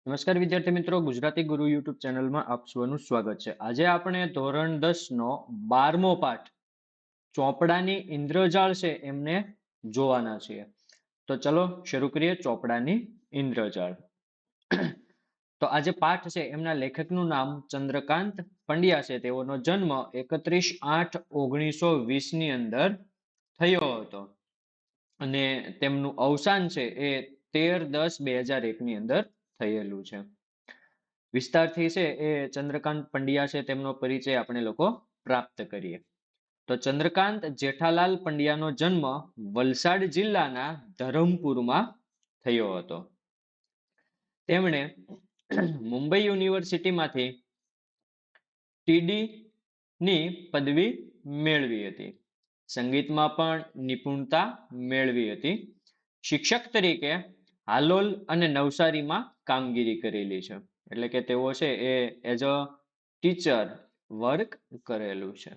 નમસ્કાર વિદ્યાર્થી મિત્રો, ગુજરાતી ગુરુ યુટ્યુબ ચેનલમાં આપ સૌનું સ્વાગત છે. આજે આપણે ધોરણ 10 નો 12મો પાઠ ચોપડાની ઇન્દ્રજાળ છે એમને જોવાના છીએ. તો ચલો શરૂ કરીએ ચોપડાની ઇન્દ્રજાળ. તો આ જે પાઠ છે એમના લેખકનું નામ ચંદ્રકાંત પંડ્યા છે. તેઓનો જન્મ 31/8/1920 ની અંદર થયો હતો અને તેમનું અવસાન છે એ 13/10/2001 ની અંદર થયેલું છે. વિસ્તારથી છે એ ચંદ્રકાંત પંડ્યા છે તેમનો પરિચય આપણે લોકો પ્રાપ્ત કરીએ. તો ચંદ્રકાંત જેઠાલાલ પંડ્યાનો જન્મ વલસાડ જિલ્લાના ધરમપુરમાં થયો હતો. તેમણે મુંબઈ યુનિવર્સિટીમાંથી ટીડી ની પદવી મેળવી હતી. સંગીતમાં પણ નિપુણતા મેળવી હતી. શિક્ષક તરીકે હાલોલ અને નવસારીમાં કામગીરી કરેલી છે. એટલે કે તેઓ છે એ એઝ અ ટીચર વર્ક કરેલું છે.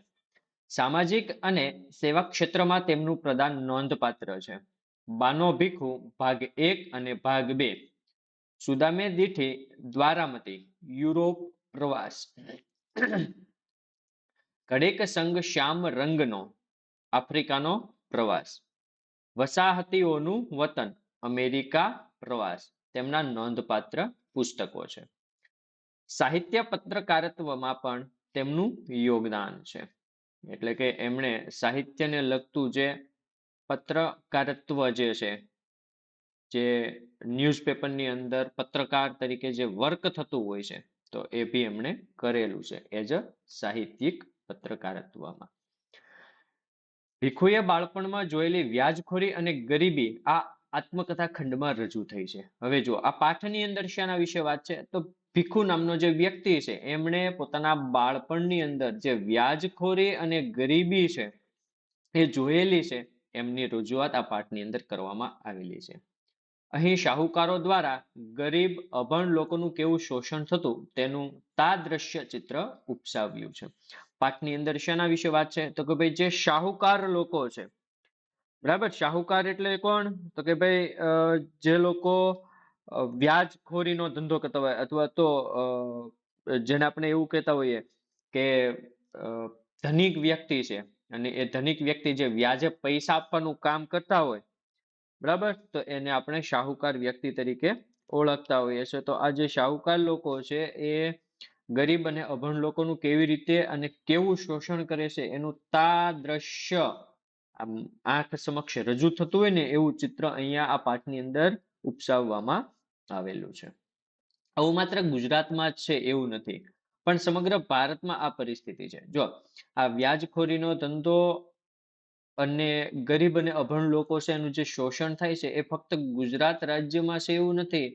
સામાજિક અને સેવા ક્ષેત્રમાં તેમનું પ્રદાન નોંધપાત્ર છે. બાનો ભીખુ ભાગ 1 અને ભાગ 2, સુદામે દીઠી દ્વારામતી, યુરોપ પ્રવાસ, ઘડીક સંગ શ્યામ રંગનો, આફ્રિકાનો પ્રવાસ, વસાહતીઓનું વતન, અમેરિકા પ્રવાસ તેમના નોંધપાત્ર પુસ્તકો છે. સાહિત્ય પત્રકારત્વમાં પણ તેમનું યોગદાન છે. એટલે કે એમણે સાહિત્યને લગતું જે પત્રકારત્વ જે છે, જે ન્યૂઝપેપરની અંદર પત્રકાર તરીકે જે વર્ક થતું હોય છે, તો એ બી એમણે કરેલું છે એઝ અ સાહિત્યિક પત્રકારત્વમાં. ભીખુએ બાળપણમાં જોયેલી વ્યાજખોરી અને ગરીબી આ આત્મકથા ખંડમાં રજૂ થઈ છે. હવે જો આ પાઠની અંદર શાના વિશે વાત છે, તો ભીખુ નામનો જે વ્યક્તિ છે એમણે પોતાના બાળપણની અંદર જે વ્યાજખોરી અને ગરીબી છે એ જોયેલી છે, એમની રજૂઆત આ પાઠની અંદર કરવામાં આવેલી છે. અહીં શાહુકારો દ્વારા ગરીબ અભણ લોકોનું કેવું શોષણ થતું તેનું તાદ્રશ્ય ચિત્ર ઉપસાવ્યું છે. પાઠની અંદર શેના વિશે વાત છે, તો કે ભાઈ જે શાહુકાર લોકો છે, બરાબર, શાહુકાર એટલે કોણ, તો કે ભાઈ જે લોકો વ્યાજખોરીનો ધંધો કરતા હોય અથવા તો જેને આપણે એવું કહેતા હોઈએ કે ધનિક વ્યક્તિ છે અને એ ધનિક વ્યક્તિ જે વ્યાજે પૈસા આપવાનું કામ કરતા હોય, બરાબર, તો એને આપણે શાહુકાર વ્યક્તિ તરીકે ઓળખતા હોઈએ છીએ. તો આ જે શાહુકાર લોકો છે એ ગરીબ અને અભણ લોકોનું કેવી રીતે અને કેવું શોષણ કરે છે એનું તાદ્રશ્ય આંખ સમક્ષ રજૂ થતું હોય ને એવું ચિત્ર અહીંયા આ પાઠની અંદર ઉપસાવવામાં આવેલું છે. આવું માત્ર ગુજરાતમાં જ છે એવું નથી, પણ સમગ્ર ભારતમાં આ પરિસ્થિતિ છે. જો આ વ્યાજખોરીનો ધંધો અને ગરીબ અને અભણ લોકો છે એનું જે શોષણ થાય છે એ ફક્ત ગુજરાત રાજ્યમાં છે એવું નથી,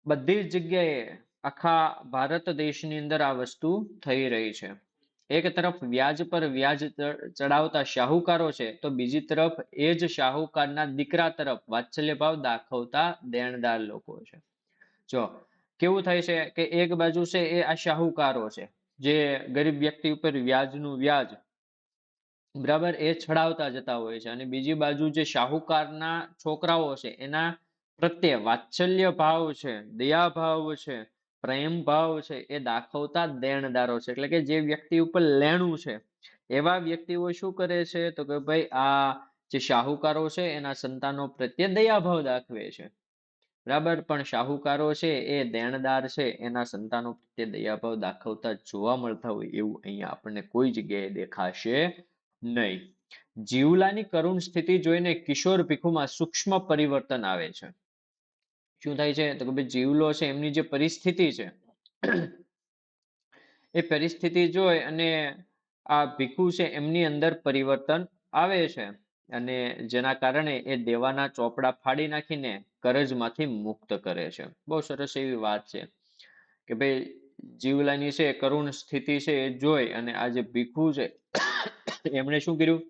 બધી જ જગ્યાએ આખા ભારત દેશની અંદર આ વસ્તુ થઈ રહી છે. એક તરફ વ્યાજ પર વ્યાજ ચડાવતા શાહુકારો છે, તો બીજી તરફ એ જ શાહુકારના દીકરા તરફ વાત્સલ્ય ભાવ દાખવતા દેણદાર લોકો છે. જો કેવું થાય છે કે એક બાજુ છે એ આ શાહુકારો છે જે ગરીબ વ્યક્તિ ઉપર વ્યાજનું વ્યાજ, બરાબર, એ ચડાવતા જતા હોય છે, અને બીજી બાજુ જે શાહુકારના છોકરાઓ છે એના પ્રત્યે વાત્સલ્ય ભાવ છે, દયા ભાવ છે, પ્રેમ ભાવ છે એ દાખવતા દેણદારો છે. એટલે કે જે વ્યક્તિ ઉપર લેણું છે એવા વ્યક્તિઓ શું કરે છે, તો કે ભાઈ આ જે શાહુકારો છે એના સંતાનો પ્રત્યે દયાભાવ દાખવે છે, બરાબર, પણ શાહુકારો છે એ દેણદાર છે એના સંતાનો પ્રત્યે દયાભાવ દાખવતા જોવા મળતા હોય એવું અહીંયા આપણને કોઈ જગ્યાએ દેખાશે નહીં. જીવલાની કરુણ સ્થિતિ જોઈને કિશોર ભીખુમાં સૂક્ષ્મ પરિવર્તન આવે છે. શું થાય છે, તો કે ભાઈ જીવલો છે એમની જે પરિસ્થિતિ છે એ પરિસ્થિતિ જોઈ અને આ ભીખુ છે એમની અંદર પરિવર્તન આવે છે, અને જેના કારણે એ દેવાના ચોપડા ફાડી નાખીને કરજમાંથી મુક્ત કરે છે. બહુ સરસ એવી વાત છે કે ભાઈ જીવલાની છે કરુણ સ્થિતિ છે એ જોઈ અને આ જે ભીખુ છે એમણે શું કર્યું,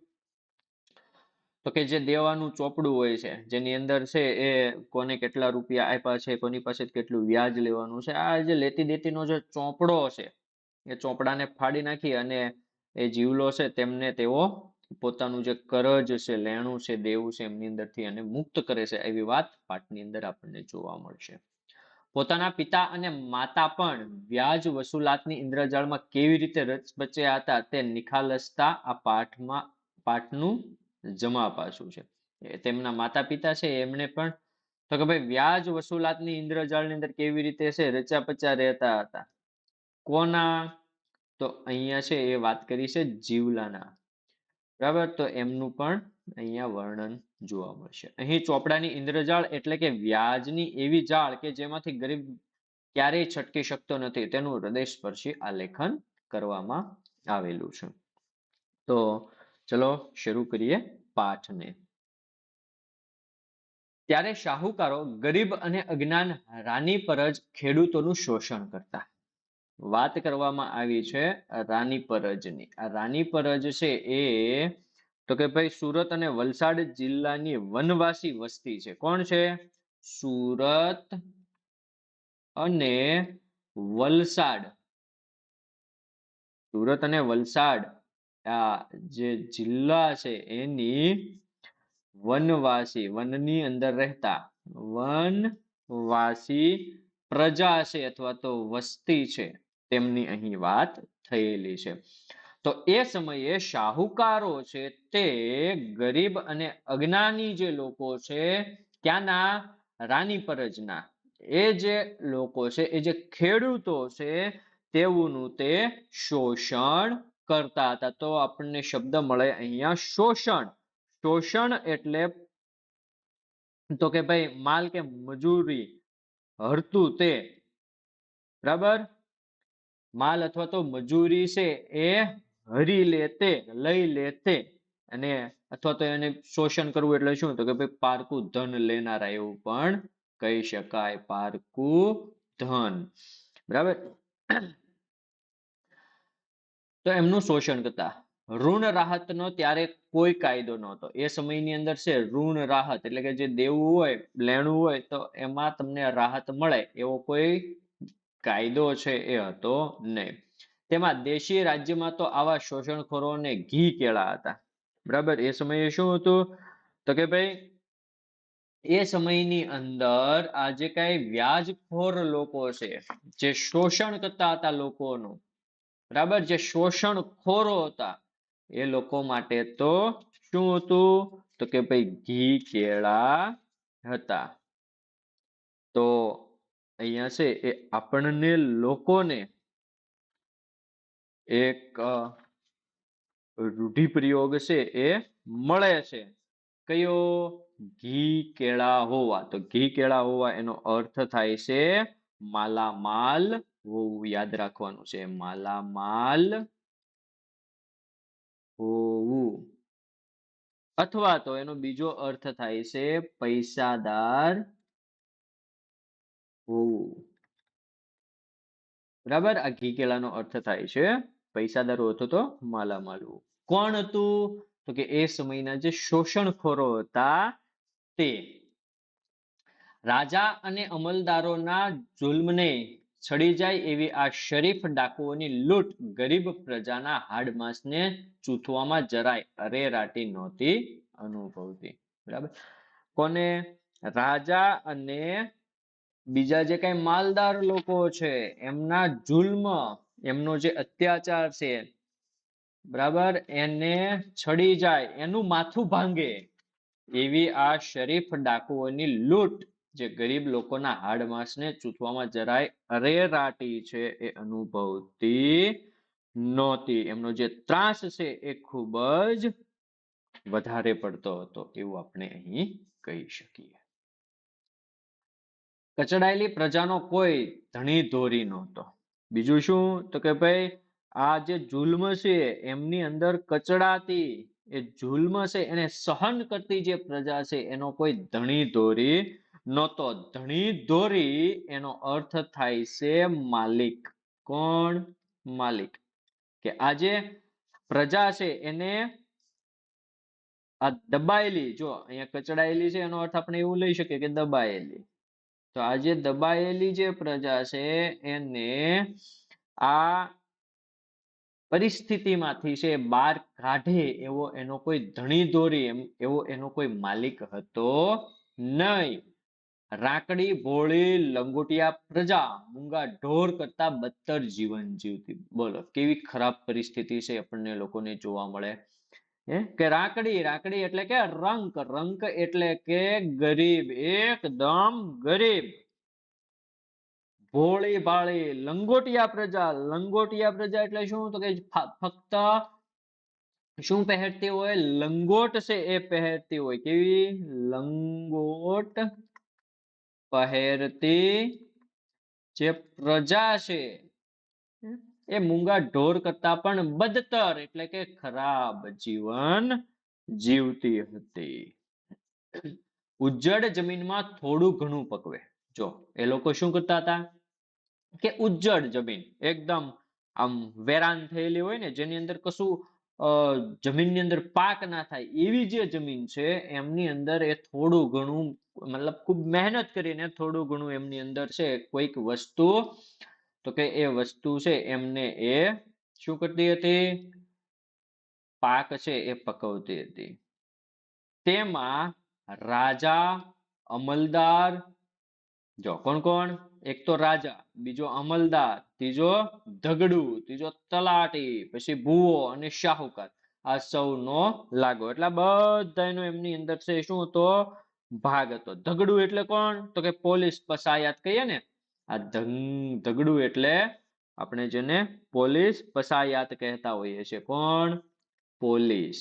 તો કે જે દેવાનું ચોપડું હોય છે જેની અંદર છે એ કોને કેટલા રૂપિયા આપ્યા છે, કોની પાસે કેટલું વ્યાજ લેવાનું છે, આ જે લેતી દેતીનો જે ચોપડો છે એ ચોપડાને ફાડી નાખી અને એ જીવલો છે તેમને તેઓ પોતાનું જે કરજ છે, લેણું છે, દેવું છે એમની અંદરથી એને મુક્ત કરે છે. એવી વાત પાઠની અંદર આપણને જોવા મળશે. પોતાના પિતા અને માતા પણ વ્યાજ વસૂલાતની ઇન્દ્રજાળમાં કેવી રીતે રચબચ્યા હતા તે નિખાલસતા આ પાઠનું જમા પાસું છે. તેમના માતા પિતા છે એમણે પણ તો કે ભાઈ વ્યાજ વસૂલાતની ઇન્દ્રજાળની અંદર કેવી રીતે છે રચ્યા પચ્યા રહેતા હતા. કોના? તો અહીંયા છે એ વાત કરી છે જીવલાના. બરાબર, તો એમનું પણ અહીંયા વર્ણન જોવા મળશે. અહીં ચોપડાની ઇન્દ્રજાળ એટલે કે વ્યાજની એવી જાળ કે જેમાંથી ગરીબ ક્યારેય છટકી શકતો નથી તેનું હૃદયસ્પર્શી આલેખન કરવામાં આવેલું છે. તો ચલો શરૂ કરીએ પાઠને. ત્યારે શાહુકારો ગરીબ અને અજ્ઞાન રાની પર જ ખેડૂતોનું શોષણ કરતા. વાત કરવામાં આવી છે રાની પરજની. આ રાની પરજ છે એ તો કે ભાઈ સુરત અને વલસાડ જિલ્લાની વનવાસી વસ્તી છે. કોણ છે? સુરત અને વલસાડ. સુરત અને વલસાડ આ જે જિલ્લા છે એની વનવાસી, વનની અંદર રહેતા વનવાસી પ્રજા છે અથવા તો વસ્તી છે તેમની અહીં વાત થયેલી છે. તો એ સમયે શાહુકારો છે તે ગરીબ અને અજ્ઞાની જે લોકો છે ત્યાંના રાની પરજના એ જે લોકો છે એ જે ખેડૂતો છે તેઓનું તે શોષણ કરતા હતા. તો આપણને શબ્દ મળે અહીંયા શોષણ. શોષણ એટલે તો કે ભાઈ માલ કે મજૂરી હરતું તે. બરાબર, માલ અથવા તો મજૂરી છે એ હરી લેતે, લઈ લેતે, અને અથવા તો એને શોષણ કરવું એટલે શું? તો કે ભાઈ પારકું ધન લેનારા એવું પણ કહી શકાય. પારકું ધન. બરાબર, તો એમનું શોષણ કરતા. ઋણ રાહતનો ત્યારે કોઈ કાયદો નહોતો. એ સમયની અંદર છે ઋણ રાહત એટલે કે જે દેવું હોય, લેણું હોય તો એમાં તમને રાહત મળે એવો કોઈ કાયદો છે એ હતો નહીં. તેમાં દેશી રાજ્યમાં તો આવા શોષણખોરોને ઘી કેળા હતા. બરાબર, એ સમયે શું હતું? તો કે ભાઈ એ સમયની અંદર આ જે કઈ વ્યાજખોર લોકો છે જે શોષણ કરતા હતા લોકોનું, બરાબર, જે શોષણખોરો હતા એ લોકો માટે તો શું હતું? તો કે ભાઈ ઘી કેળા હતા. તો અહીંયા છે એ આપણને લોકોને એક રૂઢિપ્રયોગ છે એ મળે છે. કયો? ઘી કેળા હોવા. તો ઘી કેળા હોવા એનો અર્થ થાય છે માલામાલ હોવું. યાદ રાખવાનું છે, માલામાલ હોવું. અથવા તો એનો બીજો અર્થ થાય છે પૈસાદાર હોવું. બરાબર, આ ઘી કેળાનો અર્થ થાય છે પૈસાદાર હોતો તો માલામાલ હોવું. કોણ હતું? તો કે એ સમયના જે શોષણખોરો હતા તે. રાજા અને અમલદારોના જુલ્મને છડી જાય એવી આ શરીફ ડાકુઓની લૂંટ ગરીબ પ્રજાના હાડમાસને ચૂથવામાં જરાય અરેરાટી નહોતી અનુભવતી. બરાબર, કોને? રાજા અને બીજા જે કઈ માલદાર લોકો છે એમના જુલ્મ, એમનો જે અત્યાચાર છે, બરાબર, એને છડી જાય, એનું માથું ભાંગે એવી આ શરીફ ડાકુઓની લૂંટ જે ગરીબ લોકોના હાડમાસને ચૂથવામાં જરાય અરેરાટી છે એ અનુભવતી નહોતી. એમનો જે ત્રાસ છે એ ખૂબ જ વધારે પડતો હતો એવું આપણે અહીં કહી શકીએ. કચડાયેલી પ્રજાનો કોઈ ધણી ધોરી નહોતો. બીજું શું? તો કે ભાઈ આ જે જુલ્મ છે એમની અંદર કચડાતી એ જુલ્મ છે એને સહન કરતી જે પ્રજા છે એનો કોઈ ધણી ધોરી નહોતો. ધણી ધોરી એનો અર્થ થાય છે માલિક. કોણ? માલિક. કે આજે પ્રજા છે એને આ દબાયેલી, જો અહીંયા કચડાયેલી છે એનો અર્થ આપણે એવું લઈ શકીએ કે દબાયેલી. તો આજે દબાયેલી જે પ્રજા છે એને આ પરિસ્થિતિમાંથી છે બહાર કાઢે એવો એનો કોઈ ધણી ધોરી એવો એનો કોઈ માલિક હતો નહીં. રાકડી ભોળી લંગોટિયા પ્રજા મૂંગા ઢોર કરતા બદતર જીવન જીવતી. બોલો કેવી ખરાબ પરિસ્થિતિ છે આપણને લોકોને જોવા મળે. કે રાકડી રાકડી એટલે કે રંક રંક એટલે કે ગરીબ, એકદમ ગરીબ. ભોળી ભાળી લંગોટિયા પ્રજા એટલે શું? તો કે ફક્ત શું પહેરતી હોય? લંગોટ છે એ પહેરતી હોય. કેવી? લંગોટ પહેરતી જે પ્રજા છે એ મૂંગા ઢોર કરતા પણ બદતર એટલે કે ખરાબ જીવન જીવતી હતી. ઉજ્જડ જમીનમાં થોડું ઘણું પકવે. જો એ લોકો શું કરતા હતા કે ઉજ્જડ જમીન એકદમ આમ વેરાન થયેલી હોય ને, જેની અંદર કશું જમીનની અંદર પાક ના થાય એવી જે જમીન છે એમની અંદર એ થોડું ઘણું મતલબ ખૂબ મહેનત કરીને થોડું ઘણું એમની અંદર છે કોઈક વસ્તુ, તો કે એ વસ્તુ છે એમને એ શું કરતી હતી? પાક છે એ પકવતી હતી. તેમાં રાજા, અમલદાર, જો કોણ કોણ? એક તો રાજા, બીજો અમલદાર, ત્રીજો ધગડુ, ત્રીજો તલાટી, પછી ભૂવો અને શાહુકાર. આ સૌનો લાગો. એટલે બધાનો એમની અંદર છે શું હતો? ભાગ હતો. ધગડુ એટલે કોણ? તો કે પોલીસ પસાયત કહીએ ને, આ ધગડુ એટલે આપણે જેને પોલીસ પસાયત કહેતા હોઈએ છીએ. કોણ? પોલીસ.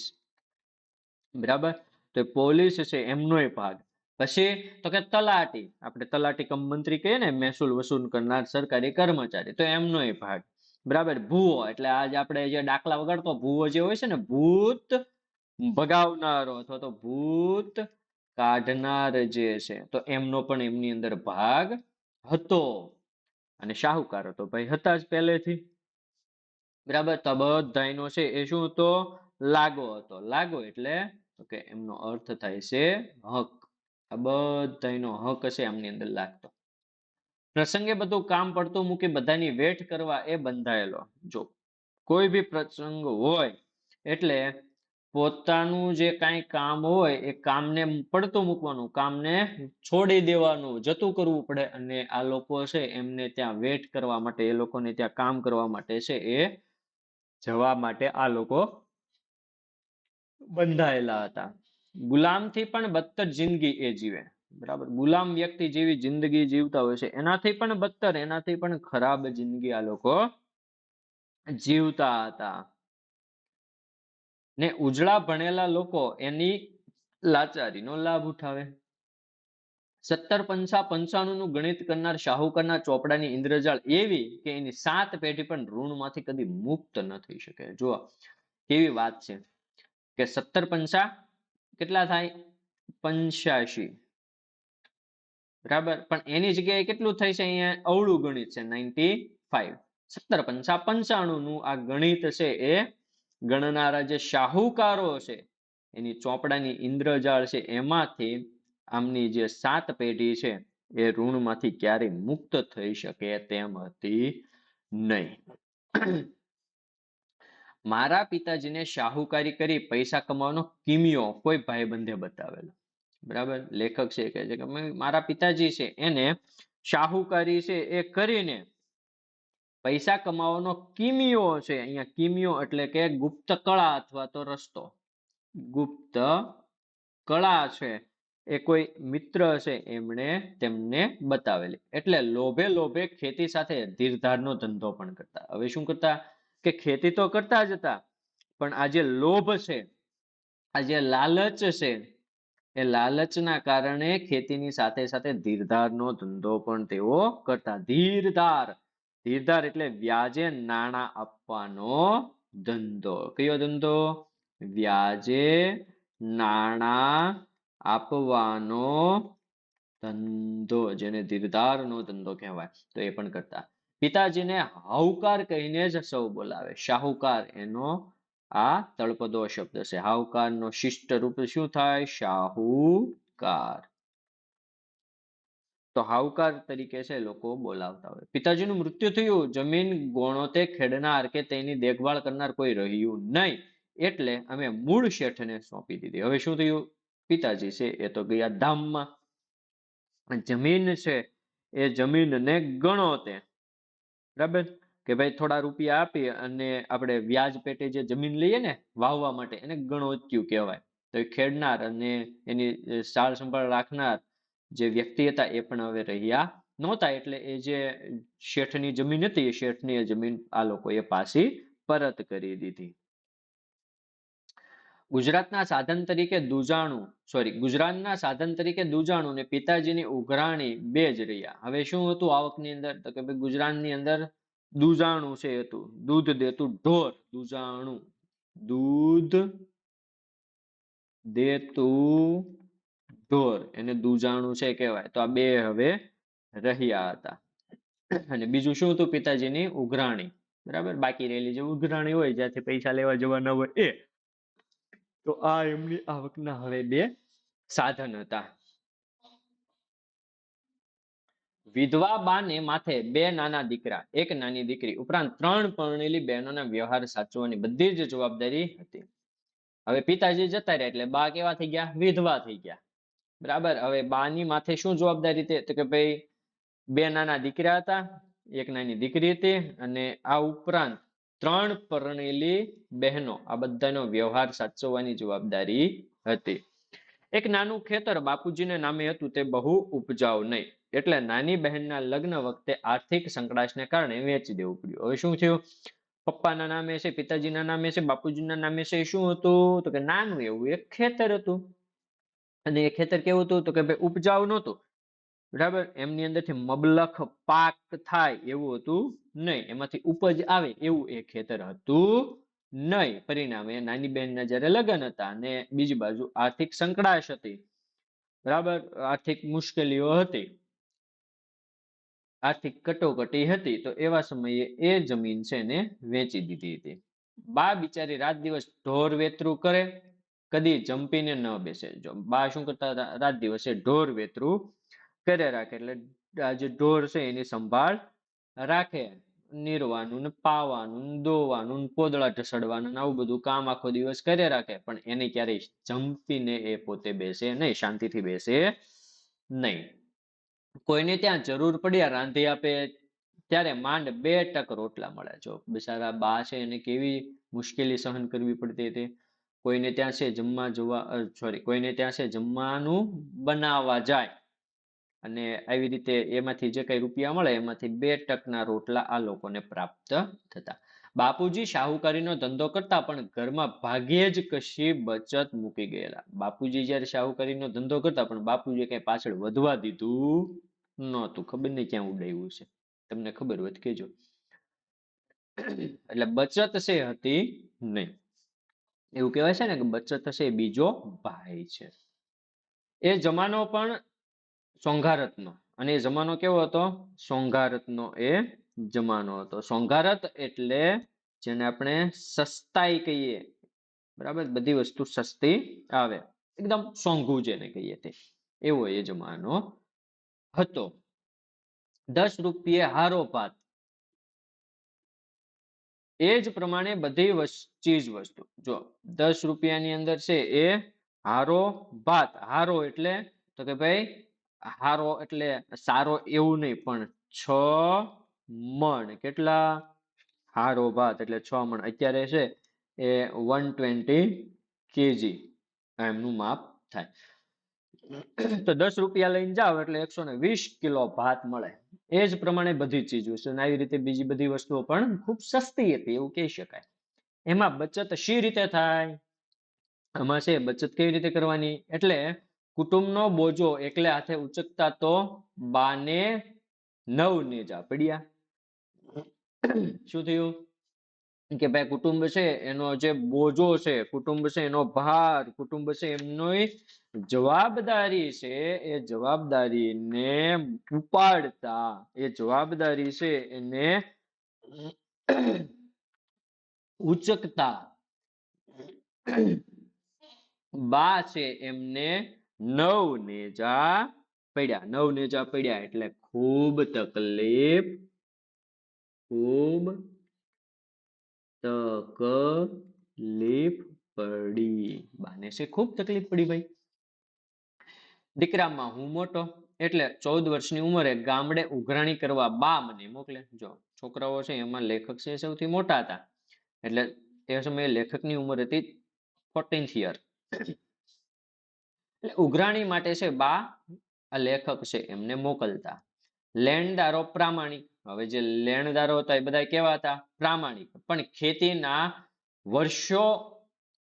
બરાબર. તો પોલીસ છે એમનોય ભાગ. પછી તો કે તલાટી, આપણે તલાટી કમ મંત્રી કહીએ ને, મહેસૂલ વસૂલ કરનાર સરકારી કર્મચારી, તો એમનોય ભાગ. બરાબર. ભૂવો એટલે આજ આપણે જે દાખલા વગાડતો ભૂવો જે હોય છે ને, ભૂત ભગાવનારો અથવા તો ભૂત કાઢનાર જે છે, તો એમનો પણ એમની અંદર ભાગ હતો. અને શાહુકાર હતો ભાઈ, હતા જ પહેલેથી. બરાબર. તો બધાયનો છે એ શું હતો? લાગો હતો. લાગો એટલે તો કે એમનો અર્થ થાય છે હક. આ બધાયનો હક છે એમની અંદર લાગતો. પ્રસંગે બધું કામ પડતું મૂકી બધાની વેઠ કરવા એ બંધાયેલો. જો કોઈ બી પ્રસંગ હોય એટલે પોતાનું જે કાંઈ કામ હોય એ કામને પડતું મૂકવાનું, કામને છોડી દેવાનું, જતું કરવું પડે. અને આ લોકો છે એમને ત્યાં વેટ કરવા માટે, એ લોકોને ત્યાં કામ કરવા માટે છે એ જવા માટે આ લોકો બંધાયેલા હતા. ગુલામથી પણ બદતર જિંદગી એ જીવે. બરાબર. ગુલામ વ્યક્તિ જેવી જિંદગી જીવતા હોય છે એનાથી પણ બદતર, એનાથી પણ ખરાબ જિંદગી આ લોકો જીવતા હતા. ને ઉજળા ભણેલા લોકો એની લાચારીનો લાભ ઉઠાવે. 17 પંચા 95 નું ગણિત કરનાર શાહુકારના ચોપડાની ઇન્દ્રજાળ એવી કે એની 7 પેઢી પણ ઋણમાંથી કદી મુક્ત ન થઈ શકે. જુઓ કેવી વાત છે કે 17 પંચા કેટલા થાય? 85. બરાબર. પણ એની જગ્યાએ કેટલું થાય છે? અહીંયા અવળું ગણિત છે 95. 17 પંચા 95 નું આ ગણિત છે એ ગણનારા જે શાહુકારો છે એની ચોપડાની ઇન્દ્રજાળ છે એમાંથી આમની જે 7 પેઢી છે એ ઋણમાંથી ક્યારેય મુક્ત થઈ શકે તેમ હતી નહીં. મારા પિતાજીને શાહુકારી કરી પૈસા કમાવાનો કિમિયો કોઈ ભાઈબંધે બતાવેલો. બરાબર. લેખક છે કહે છે કે મારા પિતાજી છે એને શાહુકારી છે એ કરીને પૈસા કમાવાનો કિમિયો છે. અહીંયા કિમિયો એટલે કે ગુપ્ત કળા અથવા તો રસ્તો. ગુપ્ત કળા છે એ કોઈ મિત્ર છે એમણે તેમને બતાવેલી. એટલે લોભે લોભે ખેતી સાથે ધીરધારનો ધંધો પણ કરતા. હવે શું કરતા કે ખેતી તો કરતા જ હતા, પણ આ જે લોભ છે, આ જે લાલચ છે, એ લાલચના કારણે ખેતીની સાથે સાથે ધીરધારનો ધંધો પણ તેઓ કરતા. ધીરધાર, ધીરધાર એટલે વ્યાજે નાણાં આપવાનો ધંધો. કયો ધંધો? વ્યાજે નાણાં આપવાનો ધંધો, જેને ધીરધારનો ધંધો કહેવાય. તો એ પણ કરતા. પિતાજીને હાઉકાર કહીને જ સૌ બોલાવે. શાહુકાર એનો આ તળપદો શબ્દ છે. હાઉકારનો શિષ્ટ રૂપ શું થાય? શાહુકાર. તો હાઉકાર તરીકે છે લોકો બોલાવતા હોય. પિતાજીનું મૃત્યુ થયું, જમીન ગોણોતે ખેડનાર કે તેની દેખભાળ કરનાર કોઈ રહ્યું નહીં, એટલે અમે મૂળ શેઠને સોંપી દીધી. હવે શું થયું? પિતાજી છે એ તો ગયા ધામમાં. જમીન છે એ જમીનને ગણો તે, બરાબર, કે ભાઈ થોડા રૂપિયા આપી અને આપણે વ્યાજ પેટે જે જમીન લઈએ ને વાવવા માટે એને ગણોત્યું કહેવાય. તો એ ખેડનાર અને એની સાર સંભાળ રાખનાર જે વ્યક્તિ હતા એ પણ હવે રહ્યા નહોતા, એટલે એ જે શેઠની જમીન હતી એ શેઠની જમીન આ લોકોએ પાછી પરત કરી દીધી. ગુજરાતના સાધન તરીકે દુજાણું ગુજરાતના સાધન તરીકે દુજાણું ને પિતાજીની ઉઘરાણી બે જ રહ્યા. હવે શું હતું આવકની અંદર? તો કે ભાઈ ગુજરાતની અંદર દુજાણું છે હતું, દૂધ દેતું ઢોર, દુજાણું, દૂધ દેતું ઢોર, એને દુજાણું છે કહેવાય. તો આ બે હવે રહ્યા હતા. અને બીજું શું હતું? પિતાજીની ઉઘરાણી, બરાબર, બાકી રહેલી જે ઉઘરાણી હોય જ્યાંથી પૈસા લેવા જવાના હોય એ. તો આ એમની આવકના હવે બે સાધન હતા. વિધવા બાને માથે બે નાના દીકરા, એક નાની દીકરી ઉપરાંત 3 પરણેલી બહેનોના વ્યવહાર સાચવવાની બધી જ જવાબદારી હતી. હવે પિતાજી જતા રહ્યા એટલે બા કેવા થઈ ગયા? વિધવા થઈ ગયા, બરાબર. હવે બાની માથે શું જવાબદારી હતી? તો કે ભાઈ બે નાના દીકરા હતા, એક નાની દીકરી હતી, અને આ ઉપરાંત 3 પરણેલી બહેનો, આ બધાનો વ્યવહાર સાચવવાની જવાબદારી હતી. એક નાનું ખેતર બાપુજીને નામે હતું, તે બહુ ઉપજાવ નહીં, એટલે નાની બહેનના લગ્ન વખતે આર્થિક સંકળાશને કારણે વેચી દેવું પડ્યું. હવે શું થયું? પપ્પાના નામે છે, પિતાજીના નામે છે, બાપુજીના નામે છે, શું હતું? તો કે નાનું એવું એક ખેતર હતું. અને એ ખેતર કેવું હતું? તો કે ભાઈ ઉપજાવ નહોતું, બરાબર. એમની અંદરથી મબલખ પાક થાય એવું હતું નહીં, એમાંથી ઉપજ આવે એવું એ ખેતર હતું નહીં. પરિણામે નાની બહેનના જ્યારે લગ્ન હતા અને બીજી બાજુ આર્થિક સંકળાશ હતી, બરાબર, આર્થિક મુશ્કેલીઓ હતી, આર્થિક કટોકટી હતી, તો એવા સમયે એ જમીન છે ને વેચી દીધી હતી. બા બિચારી રાત દિવસ ઢોર વેતરું કરે, કદી જંપીને ન બેસે. જો બા શું કરતા હતા? રાત દિવસે ઢોર વેતરું કરે રાખે, એટલે આ જે ઢોર છે એની સંભાળ રાખે, નીરવાનું ને પાવાનું ને દોવાનું ને પોદળા ઢસડવાનું આવું બધું કામ આખો દિવસ કરે રાખે, પણ એને ક્યારેય જંપીને એ પોતે બેસે નહીં, શાંતિથી બેસે નહીં. કોઈને ત્યાં જરૂર પડ્યા રાંધી આપે ત્યારે માંડ 2 ટક રોટલા મળે. જો બિચારા બા છે એને કેવી મુશ્કેલી સહન કરવી પડતી હતી. કોઈને ત્યાં છે કોઈને ત્યાં છે જમવાનું બનાવવા જાય અને આવી રીતે એમાંથી જે કઈ રૂપિયા મળે એમાંથી 2 ટકના રોટલા આ લોકોને પ્રાપ્ત થતા. બાપુજી શાહુકારીનો ધંધો કરતા, પણ ઘરમાં ભાગ્યે જ કશી બચત મૂકી ગયેલા. બાપુજી જ્યારે શાહુકારીનો ધંધો કરતા, પણ બાપુજી કઈ પાછળ વધવા દીધું નહોતું. ખબર નહીં ક્યાં ઉડાવ્યું છે, તમને ખબર હોય તો કહેજો. એટલે બચત છે હતી નહીં. એવું કહેવાય છે ને કે બચત છે બીજો ભાઈ છે. એ જમાનો પણ સોંઘારતનો, અને એ જમાનો કેવો હતો? સોંઘારતનો એ જમાનો હતો. સોંઘારત એટલે જેને આપણે સસ્તાઈ કહીએ, બરાબર, બધી વસ્તુ સસ્તી આવે, એકદમ સોંઘું જેને કહીએ તે, એવો એ જમાનો હતો. 10 રૂપિયે હારો ભાત, એ જ પ્રમાણે બધી ચીજ વસ્તુ. જો 10 રૂપિયાની અંદર છે એ હારો ભાત. હારો એટલે તો કે ભાઈ હારો એટલે સારો એવું નહીં, પણ 6 મણ. કેટલા? હારો ભાત એટલે 6 મણ. અત્યારે છે એ 120 kg એમનું માપ થાય. તો 10 રૂપિયા લઈને જાઓ એટલે 120 કિલો ભાત મળે. એ જ પ્રમાણે બધી ચીજ વસ્તુ, આવી રીતે બીજી બધી વસ્તુઓ પણ ખૂબ સસ્તી હતી એવું કહી શકાય. એમાં બચત શી રીતે થાય? આમાં છે બચત કેવી રીતે કરવાની? એટલે કુટુંબનો બોજો એકલે હાથે ઉચકતા તો બાને 9 નેજા પડ્યા. શું થયું? કે ભાઈ કુટુંબ છે એનો જે બોજો છે, કુટુંબ છે એનો ભાર, કુટુંબ છે એમની જવાબદારી છે, એ જવાબદારીને ઉપાડતા, એ જવાબદારી છે એને ઉચકતા બા છે એમને 9 નેજા પડ્યા. 9 નેજા પડ્યા એટલે ખૂબ તકલીફ પડી. બાને છે ખૂબ તકલીફ પડી ભાઈ. દીકરામાં હું મોટો, એટલે 14 વર્ષની ઉંમરે ગામડે ઉઘરાણી કરવા બા મને મોકલે. જો છોકરાઓ છે એમાં લેખક છે સૌથી મોટા હતા, એટલે તે સમયે લેખકની ઉંમર હતી 14th યર. એટલે ઉઘરાણી માટે છે બા આ લેખક છે એમને મોકલતા. લેણદારો પ્રામાણિક. હવે જે લેણદારો હતા એ બધા કેવા હતા? પ્રામાણિક. પણ ખેતીના વર્ષો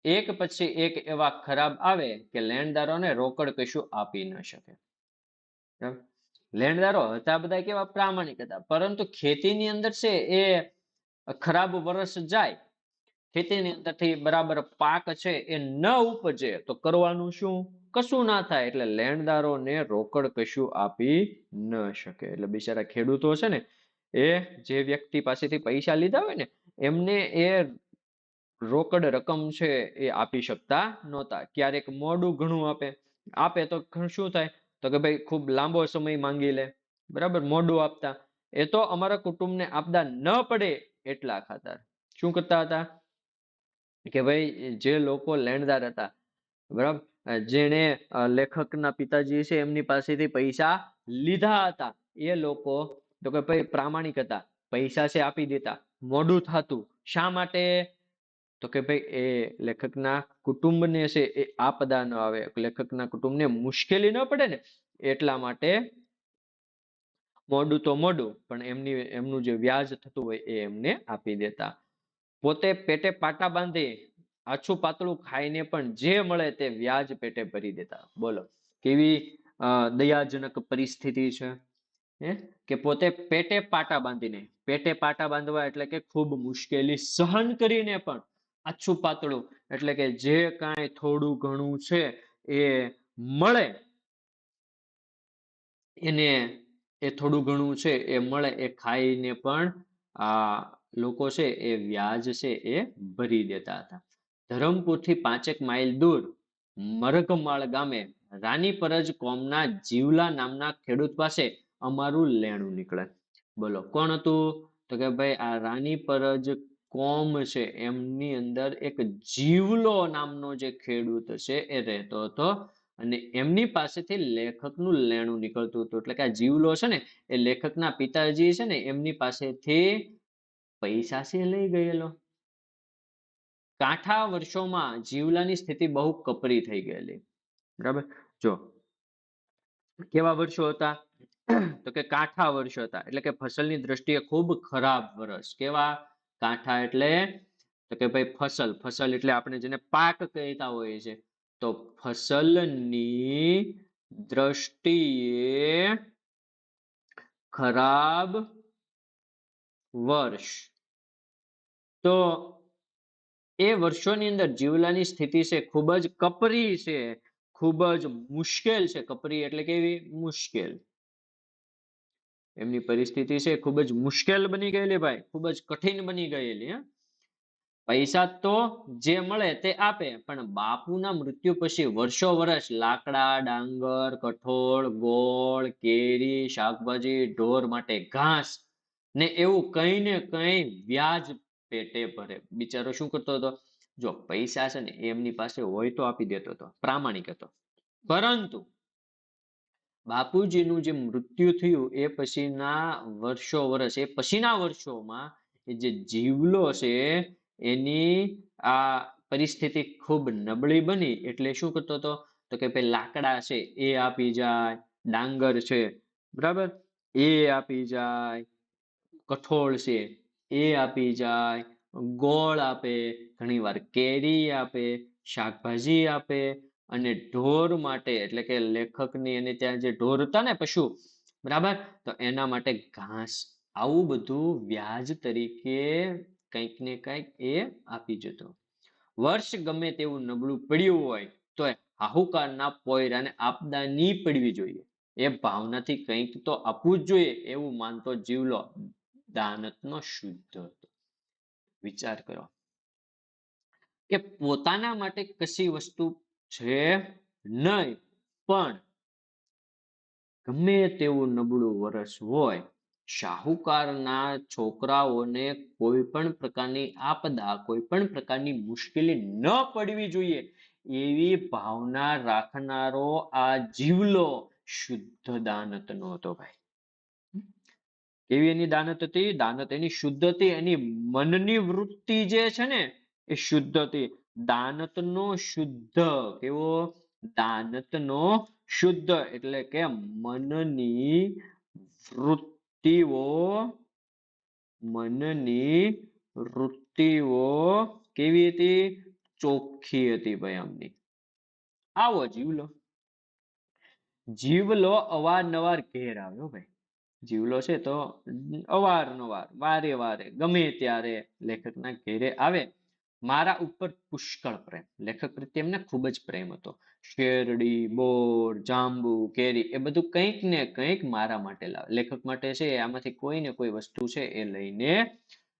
એક પછી એક એવા ખરાબ આવે કે લેણદારોને રોકડ કશું આપી ન શકે. લેણદારો હતા બધા કેવા? પ્રામાણિક હતા, પરંતુ ખેતીની અંદર છે એ ખરાબ વર્ષ જાય, ખેતીની અંદરથી બરાબર પાક છે એ ન ઉપજે તો કરવાનું શું? કશું ના થાય. એટલે લેણદારોને રોકડ કશું આપી ન શકે. એટલે બિચારા ખેડૂતો છે ને એ જે વ્યક્તિ પાસેથી પૈસા લીધા હોય ને એમને એ રોકડ રકમ છે એ આપી શકતા નહોતા. ક્યારેક મોડું ઘણું આપે તો શું થાય? તો કે ભાઈ ખૂબ લાંબો સમય માંગી લે, બરાબર, મોઢું આપતા. એ તો અમારા કુટુંબને આપદા ન પડે એટલા ખાતર શું કરતા હતા કે ભાઈ જે લોકો લેણદાર હતા, બરાબર, જેને લેખકના પિતાજી છે એમની પાસેથી પૈસા લીધા હતા, એ લોકો તો કે ભાઈ પ્રામાણિક હતા, પૈસા છે આપી દેતા. મોડું થતું શા માટે? તો કે ભાઈ એ લેખકના કુટુંબને છે એ આપદા ન આવે, લેખકના કુટુંબને મુશ્કેલી ન પડે ને એટલા માટે મોડું તો મોડું પણ એમનું જે વ્યાજ થતું હોય એ એમને આપી દેતા. પોતે પેટે પાટા બાંધી આછું પાતળું ખાઈને પણ જે મળે તે વ્યાજ પેટે ભરી દેતા. બોલો કેવી દયાજનક પરિસ્થિતિ છે. કે પોતે પેટે પાટા બાંધીને, પેટે પાટા બાંધવા એટલે કે ખૂબ મુશ્કેલી સહન કરીને પણ આછું પાતળું એટલે કે જે કાંઈ થોડું ઘણું છે એ મળે એને, એ થોડું ઘણું છે એ મળે એ ખાઈને પણ આ લોકો છે એ વ્યાજ છે એ ભરી દેતા હતા. ધરમપુરથી 5 માઇલ દૂર મરઘમાળ ગામે રાની પરજ કોમના જીવલા નામના ખેડૂત પાસે અમારું લેણું નીકળે. બોલો કોણ હતું? તો કે ભાઈ આ રાની પરજ કોમ છે એમની અંદર એક જીવલો નામનો જે ખેડૂત છે એ રહેતો હતો અને એમની પાસેથી લેખકનું લેણું નીકળતું હતું. એટલે કે આ જીવલો છે ને એ લેખકના પિતાજી છે ને એમની પાસેથી પૈસા છે લઈ ગયેલો. કાંઠા વર્ષોમાં જીવલાની સ્થિતિ બહુ કપરી થઈ ગયેલી. બરાબર, જો કેવા વર્ષો હતા? તો કે કાંઠા વર્ષો હતા, એટલે કે ફસલની દ્રષ્ટિએ ખૂબ ખરાબ વર્ષ. કેવા? કાંઠા એટલે તો કે ભાઈ ફસલ, ફસલ એટલે આપણે જેને પાક કહેતા હોઈએ છે, તો ફસલની દ્રષ્ટિએ ખરાબ વર્ષ. તો એ વર્ષોની અંદર જીવલાની સ્થિતિ છે ખૂબ જ કપરી છે, ખૂબ જ મુશ્કેલ છે. કપરી એટલે કેવી? મુશ્કેલ. એમની પરિસ્થિતિ છે ખૂબ જ મુશ્કેલ બની ગયેલી ભાઈ, ખૂબ જ કઠિન બની ગયેલી. પૈસા તો જે મળે તે આપે, પણ બાપુના મૃત્યુ પછી વર્ષો વર્ષ લાકડા, ડાંગર, કઠોળ, ગોળ, કેરી, શાકભાજી, ઢોર માટે ઘાસ ને એવું કઈ ને કઈ વ્યાજ પેટે ભરે. બિચારો શું કરતો હતો? જો પૈસા છે ને એમની પાસે હોય તો આપી દેતો હતો, પ્રામાણિક હતો. પરંતુ બાપુજીનું જે મૃત્યુ થયું એ પછીના વર્ષોમાં એ જે જીવલો છે એની આ પરિસ્થિતિ ખૂબ નબળી બની. એટલે શું કરતો હતો? તો કે ભાઈ લાકડા છે એ આપી જાય, ડાંગર છે, બરાબર, એ આપી જાય, કઠોળ છે એ આપી જાય, ગોળ આપે, ઘણીવાર કેરી આપે, શાકભાજી આપે, અને ઢોર માટે એટલે કે લેખકની એને ત્યાં જે ઢોર હતા ને પશુ, બરાબર, તો એના માટે ઘાસ, આવું બધું વ્યાજ તરીકે કંઈક ને કંઈક એ આપી જતો. વર્ષ ગમે તેવું નબળું પડ્યું હોય તો હાહુકારના પોયરાને આપદા ની પડવી જોઈએ એ ભાવનાથી કંઈક તો આપવું જ જોઈએ એવું માનતો જીવલો દાનતનો શુદ્ધ હતો. વિચાર કરો કે પોતાના માટે કશી વસ્તુ છે નહીં, પણ ગમે તેવું નબળું વર્ષ હોય, શાહુકારના છોકરાઓને કોઈ પણ પ્રકારની આપદા, કોઈ પણ પ્રકારની મુશ્કેલી ન પડવી જોઈએ એવી ભાવના રાખનારો આ જીવલો શુદ્ધ દાનત નો હતો ભાઈ. કેવી એની દાનત હતી? દાનત એની શુદ્ધ હતી. એની મનની વૃત્તિ જે છે ને એ શુદ્ધ હતી. દાનતનો શુદ્ધ કેવો? દાનતનો શુદ્ધ એટલે કે મનની વૃત્તિઓ, મનની વૃત્તિઓ કેવી હતી? ચોખ્ખી હતી ભાઈ આમની. આવો જીવલો. જીવલો અવારનવાર ઘેર આવ્યો ભાઈ. જીવલો છે તો અવારનવાર વારે વારે ગમે ત્યારે લેખકના ઘેરે આવે. મારા ઉપર પુષ્કળ પ્રેમ. લેખક પ્રત્યે એમને ખૂબ જ પ્રેમ હતો. શેરડી, બોર, જાંબુ, કેરી એ બધું કંઈક ને કંઈક મારા માટે લાવે. લેખક માટે છે આમાંથી કોઈ ને કોઈ વસ્તુ છે એ લઈને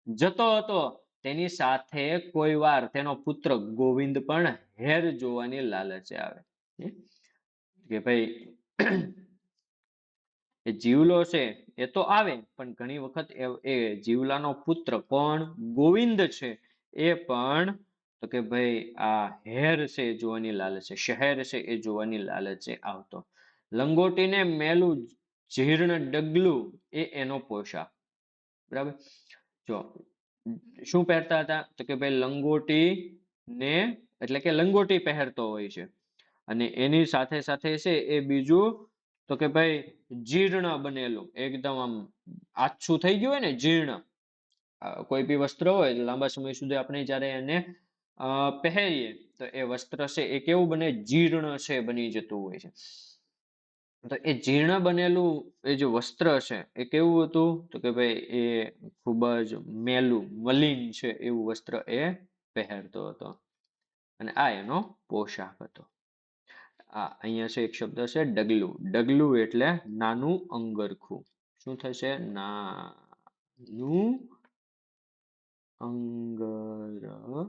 જતો હતો. તેની સાથે કોઈ વાર તેનો પુત્ર ગોવિંદ પણ હેર જોવાની લાલચે આવે. કે ભાઈ એ જીવલો છે એ તો આવે, પણ ઘણી વખત એ જીવલાનો પુત્ર કોણ? ગોવિંદ છે એ પણ તો કે ભાઈ આ હેર છે એ જોવાની લાલચે, શહેર છે એ જોવાની લાલચે આવતો. લંગોટીને મેલું જીર્ણ ડગલું એ એનો પોશાક. બરાબર. જો શું પહેરતા હતા? તો કે ભાઈ લંગોટી ને એટલે કે લંગોટી પહેરતો હોય છે. અને એની સાથે સાથે છે એ બીજું તો કે ભાઈ જીર્ણ બનેલું, એકદમ આમ આછું થઈ ગયું હોય ને જીર્ણ. કોઈ બી વસ્ત્ર હોય લાંબા સમય સુધી આપણે જ્યારે એને પહેરીએ તો એ વસ્ત્ર છે એ કેવું બને? જીર્ણ છે બની જતું હોય છે. તો એ જીર્ણ બનેલું એ જે વસ્ત્ર છે એ કેવું હતું? તો કે ભાઈ એ ખૂબ જ મેલું મલિન છે એવું વસ્ત્ર એ પહેરતો હતો. અને આ એનો પોશાક હતો. અહીંયા છે એક શબ્દ છે ડગલું. ડગલું એટલે નાનું અંગરખું. શું થશે? નાનું અંગરખું.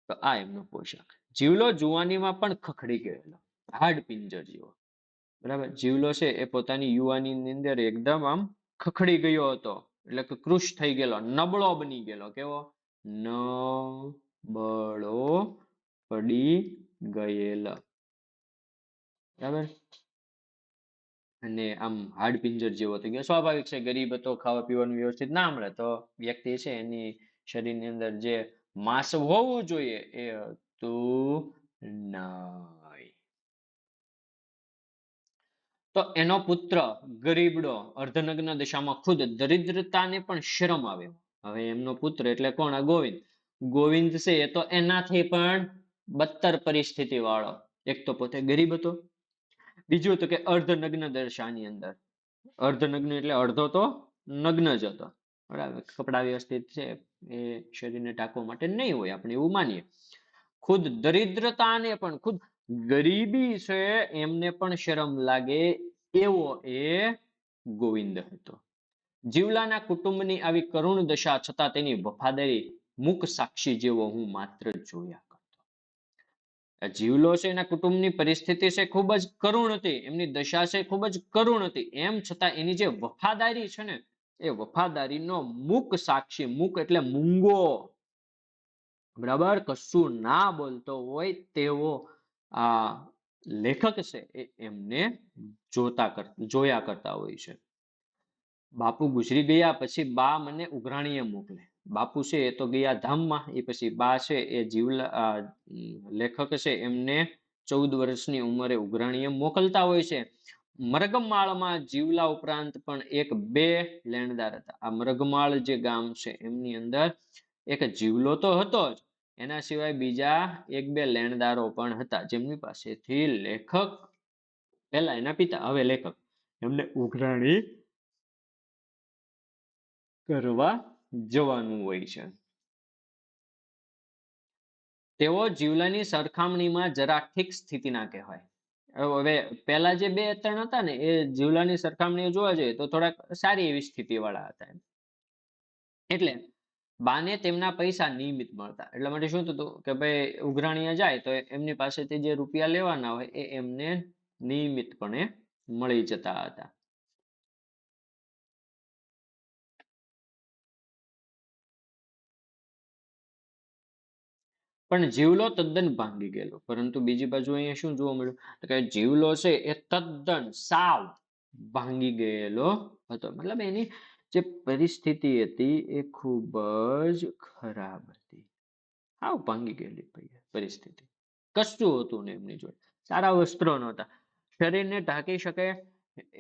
તો આ એમનો પોશાક. જીવલો જુવાનીમાં પણ ખખડી ગયેલો, હાડ પિંજર જેવો. બરાબર. જીવલો છે એ પોતાની યુવાનીની અંદર એકદમ આમ ખખડી ગયો હતો. એટલે કે કૃશ થઈ ગયેલો, નબળો બની ગયેલો. કેવો? નબળો પડી ગયેલા. બરાબર. અને આમ હાડ પિંજર જેવો થઈ ગયો. સ્વાભાવિક છે, ગરીબ હતો, ખાવા પીવાનું વ્યવસ્થિત ના મળે તો વ્યક્તિ છે એની શરીરની અંદર જે માંસ હોવું જોઈએ એ હતું નહીં. તો એનો પુત્ર ગરીબડો અર્ધનગ્ન દશામાં ખુદ દરિદ્રતાને પણ શરમ આવે. હવે એમનો પુત્ર એટલે કોણ? ગોવિંદ. ગોવિંદ છે એ તો એનાથી પણ બદતર પરિસ્થિતિ વાળો. એક તો પોતે ગરીબ હતો, બીજું તો કે અર્ધનગ્ન દશાની અંદર. અર્ધનગ્ન એટલે અડધો તો નગ્ન જ હતો. બરાબર. કપડા વ્યવસ્થિત છે એ શરીરને ઢાંકવા માટે નહીં હોય, આપણે એવું માનીએ. ખુદ દરિદ્રતાને પણ, ખુદ ગરીબી છે એમને પણ શરમ લાગે એવો એ ગોવિંદ હતો. જીવલાના કુટુંબની આવી કરુણ દશા છતાં તેની વફાદારી મૂક સાક્ષી જેવો હું માત્ર જોયા કરતો. જીવલો છે એના કુટુંબની પરિસ્થિતિ છે ખૂબ જ કરુણ હતી, એમની દશા છે ખૂબ જ કરુણ હતી. એમ છતાં એની જે વફાદારી છે ને એ વફાદારીનો મૂક સાક્ષી. મૂક એટલે મૂંગો. બરાબર. કશું ના બોલતો હોય તેવો આ લેખક છે એ એમને જોયા કરતા હોય છે. બાપુ ગુજરી ગયા પછી બા મને ઉઘરાણીએ મોકલે. બાપુ છે એ તો ગયા ધામમાં, એ પછી બા છે એ લેખક છે એમને 14 વર્ષની ઉંમરે ઉઘરાણીએ મોકલતા હોય છે. મરગમાળમાં જીવલા ઉપરાંત પણ એક બે લેણદાર હતા. આ મરગમાળ જે ગામ છે એમની અંદર એક જીવલો તો હતો જ, એના સિવાય બીજા એક બે લેણદારો પણ હતા, જેમની પાસેથી લેખક, પહેલા એના પિતા હવે લેખક, એમને ઉઘરાણી કરવા જવાનું હોય છે. તેઓ જીવલાની સરખામણીમાં જરા ઠીક સ્થિતિના કહેવાય. હવે પહેલા જે બે ત્રણ હતા ને એ જીવલાની સરખામણીએ જોવા જઈએ તો થોડાક સારી એવી સ્થિતિ વાળા હતા. એટલે બાને તેમના પૈસા નિયમિત મળતા. એટલા માટે શું થતું કે ભાઈ ઉઘરાણીએ જાય તો એમની પાસેથી જે રૂપિયા લેવાના હોય એ એમને નિયમિતપણે મળી જતા હતા. પણ જીવલો તદ્દન ભાંગી ગયેલો. પરંતુ બીજી બાજુ અહીંયા શું જોવા મળ્યું? તો કે જીવલો છે એ તદ્દન સાવ ભાંગી ગયેલો હતો. મતલબ એની જે પરિસ્થિતિ હતી એ ખૂબ જ ખરાબ હતી. હાવ ભાંગી ગયેલી પરિસ્થિતિ. કશું હતું ને એમની જોડે. સારા વસ્ત્રો નહોતા. શરીરને ઢાંકી શકે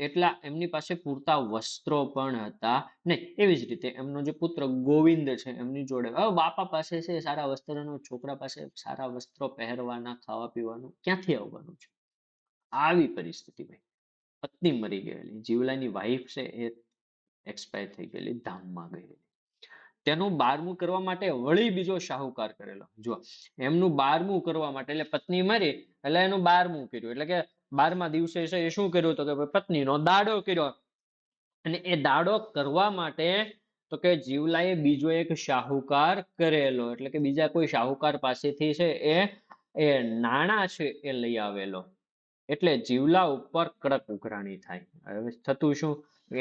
એટલા એમની પાસે પૂરતા વસ્ત્રો પણ હતા નહીં. એવી જ રીતે એમનો જે પુત્ર ગોવિંદ છે એમની જોડે બાપા પાસે છે સારા વસ્ત્રનો, છોકરા પાસે સારા વસ્ત્રો પહેરવાના, ખાવા પીવાનું ક્યાંથી આવવાનું છે? આવી પરિસ્થિતિ ભાઈ. પત્ની મરી ગયેલી, જીવલાની વાઈફ છે એ એક્સપાયર થઈ ગયેલી, ધામમાં ગયેલી. તેનું 12મું કરવા માટે વળી બીજો શાહુકાર કરેલો. જો એમનું 12મું કરવા માટે, એટલે પત્ની મરી એટલે એનું 12મું કર્યું. એટલે કે 12મા દિવસે છે એ શું કર્યું? તો કે પત્નીનો દાડો કર્યો. અને એ દાડો કરવા માટે તો કે જીવલાએ બીજો એક શાહુકાર કરેલો. એટલે કે બીજા કોઈ શાહુકાર પાસેથી છે એ નાણાં છે એ લઈ આવેલો. એટલે જીવલા ઉપર કડક ઉઘરાણી થાય. હવે થતું શું?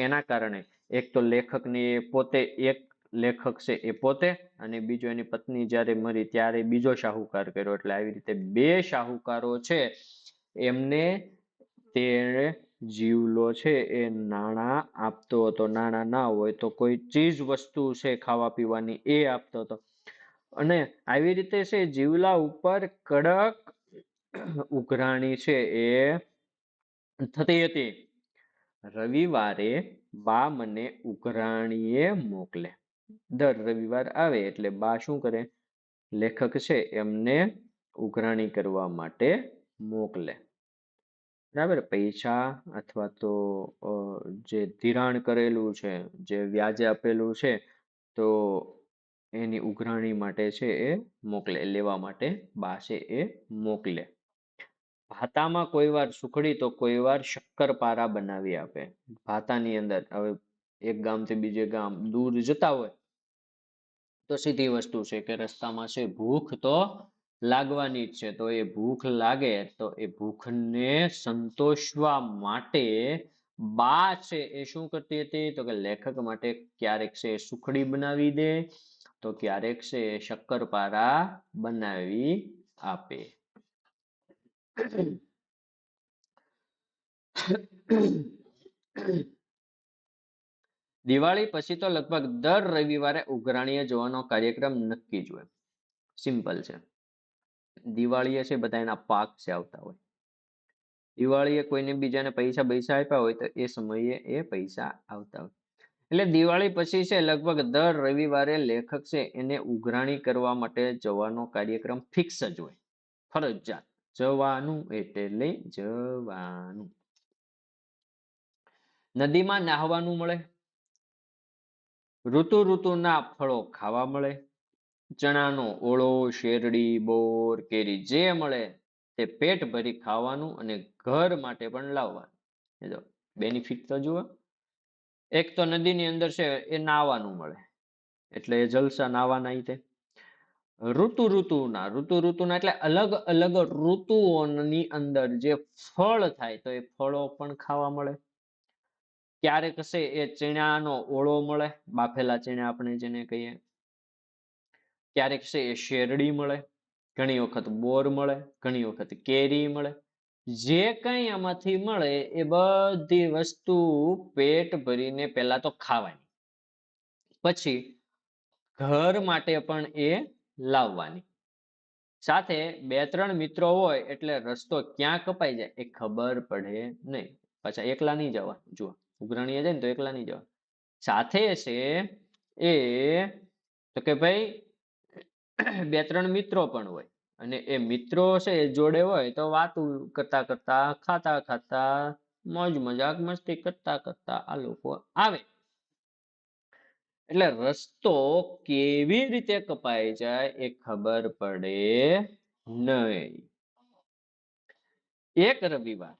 એના કારણે એક તો લેખકની પોતે એક લેખક છે એ પોતે, અને બીજો એની પત્ની જ્યારે મરી ત્યારે બીજો શાહુકાર કર્યો. એટલે આવી રીતે બે શાહુકારો છે એમને તે જીવલો છે એ નાણાં આપતો હતો. નાણાં ના હોય તો કોઈ ચીજ વસ્તુ છે ખાવા પીવાની એ આપતો હતો. અને આવી રીતે છે જીવલા ઉપર કડક ઉઘરાણી છે એ થતી હતી. રવિવારે બા મને ઉઘરાણીએ મોકલે. દર રવિવાર આવે એટલે બા શું કરે? લેખક છે એમને ઉઘરાણી કરવા માટે મોકલે. બરાબર. પૈસા અથવા તો જે ધિરાણ કરેલું છે, જે વ્યાજે આપેલું છે, તો એની ઉઘરાણી માટે છે એ મોકલે, લેવા માટે બા છે એ મોકલે. ભાતામાં કોઈ વાર સુખડી તો કોઈ વાર શક્કરપારા બનાવી આપે. ભાતાની અંદર હવે એક ગામથી બીજે ગામ દૂર જતા હોય તો સીધી વસ્તુ છે કે રસ્તામાં છે ભૂખ તો લાગવાની જ છે. તો એ ભૂખ લાગે તો એ ભૂખને સંતોષવા માટે બા છે એ શું કરતી હતી? તો કે લેખક માટે ક્યારેક છે સુખડી બનાવી દે, તો ક્યારેક છે શક્કરપારા બનાવી આપે. દિવાળી પછી તો લગભગ દર રવિવારે ઉઘરાણીએ જવાનો કાર્યક્રમ નક્કી જ હોય. સિમ્પલ છે. દિવાળીએ છે બધા એના પાક છે આવતા હોય. દિવાળીએ કોઈને બીજાને પૈસા આપ્યા હોય તો એ સમયે એ પૈસા આવતા હોય. એટલે દિવાળી પછી છે લગભગ દર રવિવારે લેખક છે એને ઉઘરાણી કરવા માટે જવાનો કાર્યક્રમ ફિક્સ જ હોય. ફરજિયાત જવાનું એટલે જવાનું. નદીમાં નાહવાનું મળે, ઋતુના ફળો ખાવા મળે, ચણાનો ઓળો, શેરડી, બોર, કેરી જે મળે તે પેટ ભરી ખાવાનું અને ઘર માટે પણ લાવવાનું. બેનિફિટ તો જુઓ. એક તો નદીની અંદર છે એ નાહવાનું મળે, એટલે એ જલસા નાહવાના તે. ઋતુના એટલે અલગ અલગ ઋતુઓની અંદર જે ફળ થાય તો એ ફળો પણ ખાવા મળે. ક્યારેક છે એ ચણાનો ઓળો મળે, બાફેલા ચણા આપણે જેને કહીએ. ક્યારેક છે એ શેરડી મળે, ઘણી વખત બોર મળે, ઘણી વખત કેરી મળે. જે કઈ આમાંથી મળે એ બધી વસ્તુ પેટ ભરીને પહેલા તો ખાવાની, પછી ઘર માટે પણ એ લાવવાની. સાથે 2-3 મિત્રો હોય એટલે રસ્તો ક્યાં કપાઈ જાય એ ખબર પડે નહીં. પાછા એકલા નહીં જવા. જુઓ, ઉઘરાણીએ જાય ને તો એકલા નહીં જવા. સાથે છે એ તો કે ભાઈ 2-3 મિત્રો પણ હોય, અને એ મિત્રો છે એ જોડે હોય તો વાતું કરતા કરતા, ખાતા ખાતા, મોજ મજાક મસ્તી કરતા કરતા આ લોકો આવે. એટલે રસ્તો કેવી રીતે કપાઈ જાય એ ખબર પડે નહીં. એક રવિવાર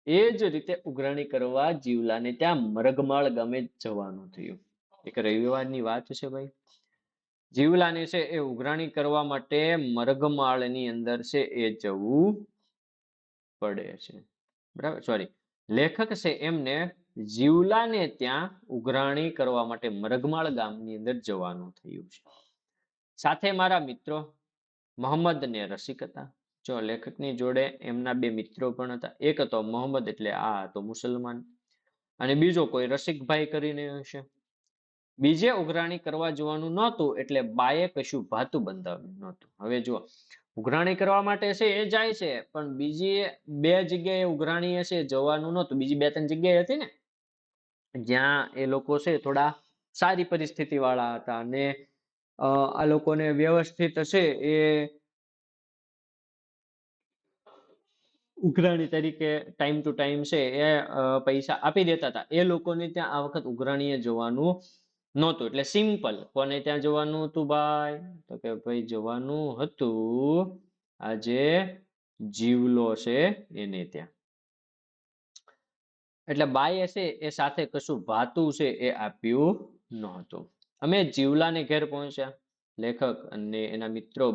એ જ રીતે ઉઘરાણી કરવા જીવલાને ત્યાં મરગમાળ ગામે જવાનું થયું. એક રવિવારની વાત છે ભાઈ. જીવલાને છે એ ઉઘરાણી કરવા માટે મરગમાળની અંદર છે એ જવું પડે છે. બરાબર, સોરી, લેખક છે એમને જીવલાને ત્યાં ઉઘરાણી કરવા માટે મરગમાળ ગામની અંદર જવાનું થયું છે. સાથે મારા મિત્રો, મોહમ્મદ અને રસિક હતા. જો લેખકની જોડે એમના બે મિત્રો પણ હતા. એક હતો મોહમ્મદ એટલે આ તો મુસલમાન, અને બીજો કોઈ રસિકભાઈ કરીને હશે. બીજે ઉઘરાણી કરવા જવાનું નહોતું એટલે બાએ કશું ભાતું બંધાવ્યું નહોતું. હવે જો ઉઘરાણી કરવા માટે છે એ જાય છે, પણ બીજી બે જગ્યાએ ઉઘરાણી હશે જવાનું નહોતું. બીજી બે ત્રણ જગ્યાએ હતી ને જ્યાં એ લોકો છે થોડા સારી પરિસ્થિતિ વાળા હતા, અને આ લોકોને વ્યવસ્થિત હશે એ ઉઘરાણી તરીકે ટાઈમ ટુ ટાઈમ છે એ પૈસા આપી દેતા હતા. એ લોકોને ત્યાં આ વખત ઉઘરાણીએ જવાનું નહોતું. એટલે સિમ્પલ. કોને ત્યાં જવાનું હતું ભાઈ? તો કે ભાઈ જવાનું હતું આજે જીવલો છે એને ત્યાં. એટલે બાઈએ છે એ સાથે કશું ભાતું છે એ આપ્યું નહોતું. અમે જીવલાને ઘેર પહોંચ્યા. લેખક અને એના મિત્રો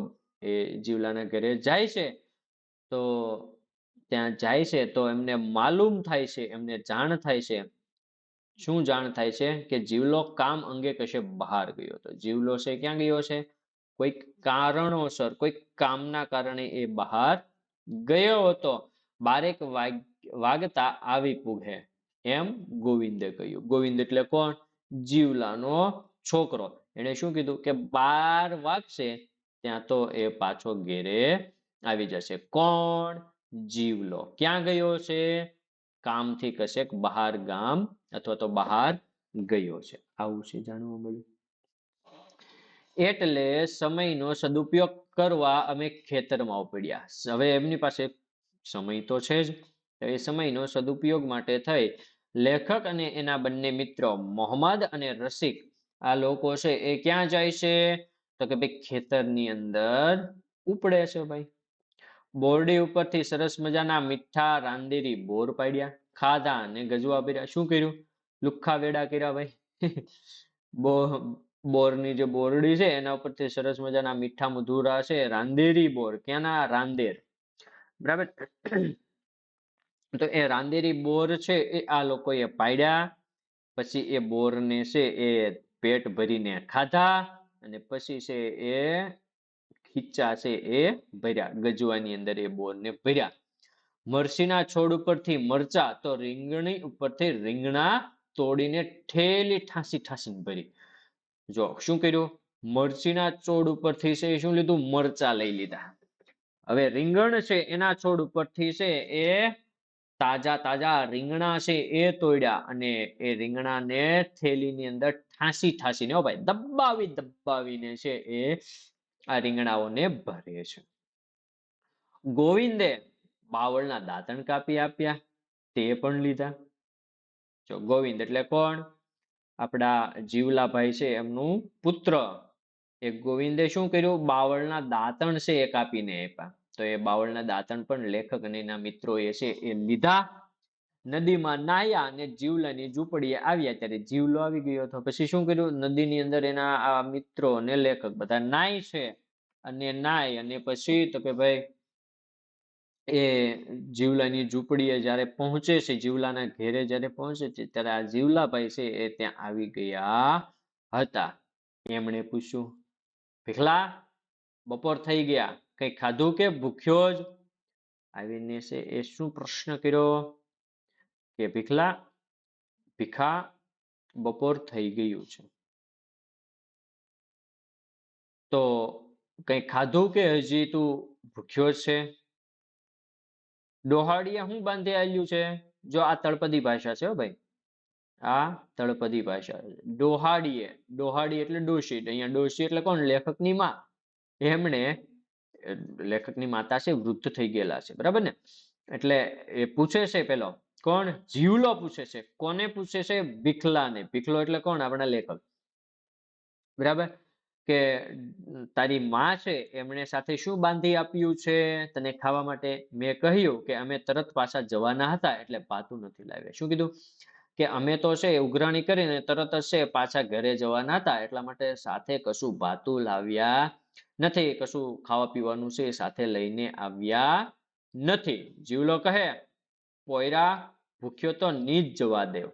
એ જીવલાના ઘરે જાય છે. તો ત્યાં જાય છે તો એમને માલુમ થાય છે, એમને જાણ થાય છે. શું જાણ થાય છે? કે જીવલો કામ અંગે કશે બહાર ગયો હતો. જીવલો છે ક્યાં ગયો છે? કોઈક કારણોસર, કોઈક કામના કારણે એ બહાર ગયો હતો. બારેક વાગતા આવી પૂગે એમ ગોવિંદે કહ્યું. ગોવિંદ એટલે કોણ? જીવલાનો છોકરો. એને શું કીધું? કે 12 વાગશે ત્યાં તો એ પાછો ઘેરે આવી જશે. કોણ? જીવલો. ક્યાં ગયો છે? કામથી કશેક બહાર ગામ અથવા તો બહાર ગયો છે. આવું છે જાણવા મળ્યું. એટલે સમયનો સદુપયોગ કરવા અમે ખેતરમાં ઉપડ્યા. હવે એમની પાસે સમય તો છે જ. એ સમયનો સદુપયોગ માટે થઈ લેખક અને એના બંને મિત્રો મોહમ્મદ અને રસિક આ લોકો છે એ ક્યાં જાય છે? તો કે ભાઈ ખેતરની અંદર ઉપડે છે ભાઈ. બોરડી ઉપરથી સરસ મજાના મીઠા રાંદેરી બોર પાડ્યા, ખાધા અને ગજવા ભર્યા. શું કર્યું? લુખ્ખા વેડા કર્યા ભાઈ. બોરની જે બોરડી છે એના ઉપરથી સરસ મજાના મીઠા મધુરા છે રાંદેરી બોર. ક્યાંના? રાંદેર. બરાબર. તો એ રાંદેરી બોર છે એ આ લોકોએ પાડ્યા. પછી એ બોરને છે એ પેટ ભરીને ખાધા, અને પછી છે એ ખીચા છે એ ભર્યા. ગજવાની અંદર એ બોરને ભર્યા. મરસીના છોડ ઉપરથી મરચા તો રીંગણી ઉપરથી રીંગણા તોડીને ઠેલી ઠાસી ઠાસીને ભરી. જો શું કર્યું? મરચીના છોડ ઉપરથી છે શું લીધું? મરચા લઈ લીધા. હવે રીંગણ છે એના છોડ ઉપરથી છે એ તાજા તાજા રીંગણા છે એ તોડ્યા, અને એ રીંગણાને થેલીની અંદર ઠાસી ઠાસીને ભાઈ દબાવી દબાવીને છે એ આ રીંગણાઓને ભરે છે. ગોવિંદે બાવળના દાંતણ કાપી આપ્યા, તે પણ લીધા. જો ગોવિંદ એટલે કોણ? આપણા જીવલાભાઈ છે એમનું પુત્ર. એ ગોવિંદે શું કર્યું? બાવળના દાંતણ છે એ કાપીને આપ્યા. તો એ બાવળના દાંતણ પણ લેખક અને એના મિત્રો એ છે એ લીધા. નદીમાં નાહ્યા અને જીવલાની ઝૂંપડીએ આવ્યા ત્યારે જીવલો આવી ગયો હતો. પછી શું કર્યું? નદીની અંદર એના આ મિત્રો અને લેખક બધા નાય છે, અને નાય અને પછી તો કે ભાઈ એ જીવલાની ઝૂંપડીએ જ્યારે પહોંચે છે, જીવલાના ઘેરે જ્યારે પહોંચે છે ત્યારે આ જીવલાભાઈ છે એ ત્યાં આવી ગયા હતા. એમણે પૂછ્યું, ભીખલા, બપોર થઈ ગયા, કઈ ખાધું કે ભૂખ્યો જ? આવીને છે એ શું પ્રશ્ન કર્યો? કે ભીખલા, ભીખા, બપોર થઈ ગયું છે, તો કઈ ખાધું કે હજી તું ભૂખ્યો છે? ડોહાડીએ શું બાંધી આલ્યું છે? જો આ તળપદી ભાષા છે ભાઈ. આ તળપદી ભાષા. ડોહાડીએ, ડોહાડી એટલે ડોશી. અહીંયા ડોશી એટલે કોણ? લેખકની માં. એમણે લેખકની માતા છે વૃદ્ધ થઈ ગયેલા છે, બરાબર ને? એટલે એ પૂછે છે પેલો કોણ? જીવલો પૂછે છે. કોને પૂછે છે? ભીખલાને. ભીખલો એટલે કોણ? આપણા લેખક. બરાબર. કે તારી માં છે એમણે સાથે શું બાંધી આપ્યું છે તને ખાવા માટે? મેં કહ્યું કે અમે તરત પાછા જવાના હતા એટલે ભાતું નથી લાવ્યા. શું કીધું? કે અમે તો છે ઉઘરાણી કરીને તરત જ છે પાછા ઘરે જવાના હતા, એટલા માટે સાથે કશું ભાતું લાવ્યા નથી, કશું ખાવા પીવાનું છે સાથે લઈને આવ્યા નથી. જીવલો કહે, પોયરા, ભૂખ્યો તો નીચ જવા દેવ.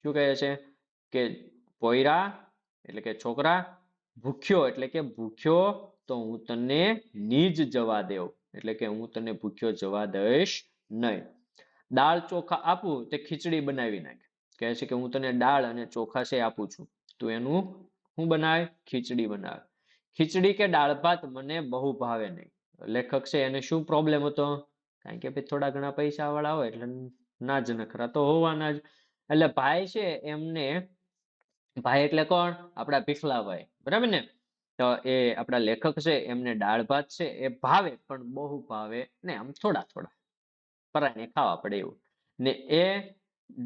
શું કહે છે? કે પોયરા એટલે કે છોકરા, ભૂખ્યો એટલે કે ભૂખ્યો તો હું તને નીજ જવા દેવ, એટલે કે હું તને ભૂખ્યો જવા દઈશ નહીં. દાળ ચોખા આપું તે ખીચડી બનાવી નાખ. કહે છે કે હું તને દાળ અને ચોખા છે આપું છું, તું એનું હું બનાવે? ખીચડી બનાવે. ખીચડી કે દાળ ભાત મને બહુ ભાવે નહીં. લેખક છે એને શું પ્રોબ્લેમ હતો? કારણ કે ભાઈ થોડા ઘણા પૈસા વાળા હોય એટલે ના જ નખરા તો હોવાના જ. એટલે ભાઈ છે એમને, ભાઈ એટલે કોણ? આપણા ભીખલાભાઈ, બરાબર ને? તો એ આપણા લેખક છે એમને દાળ ભાત છે એ ભાવે, પણ બહુ ભાવે ને, આમ થોડા થોડા પરાણે ખાવા પડે એવું. ને એ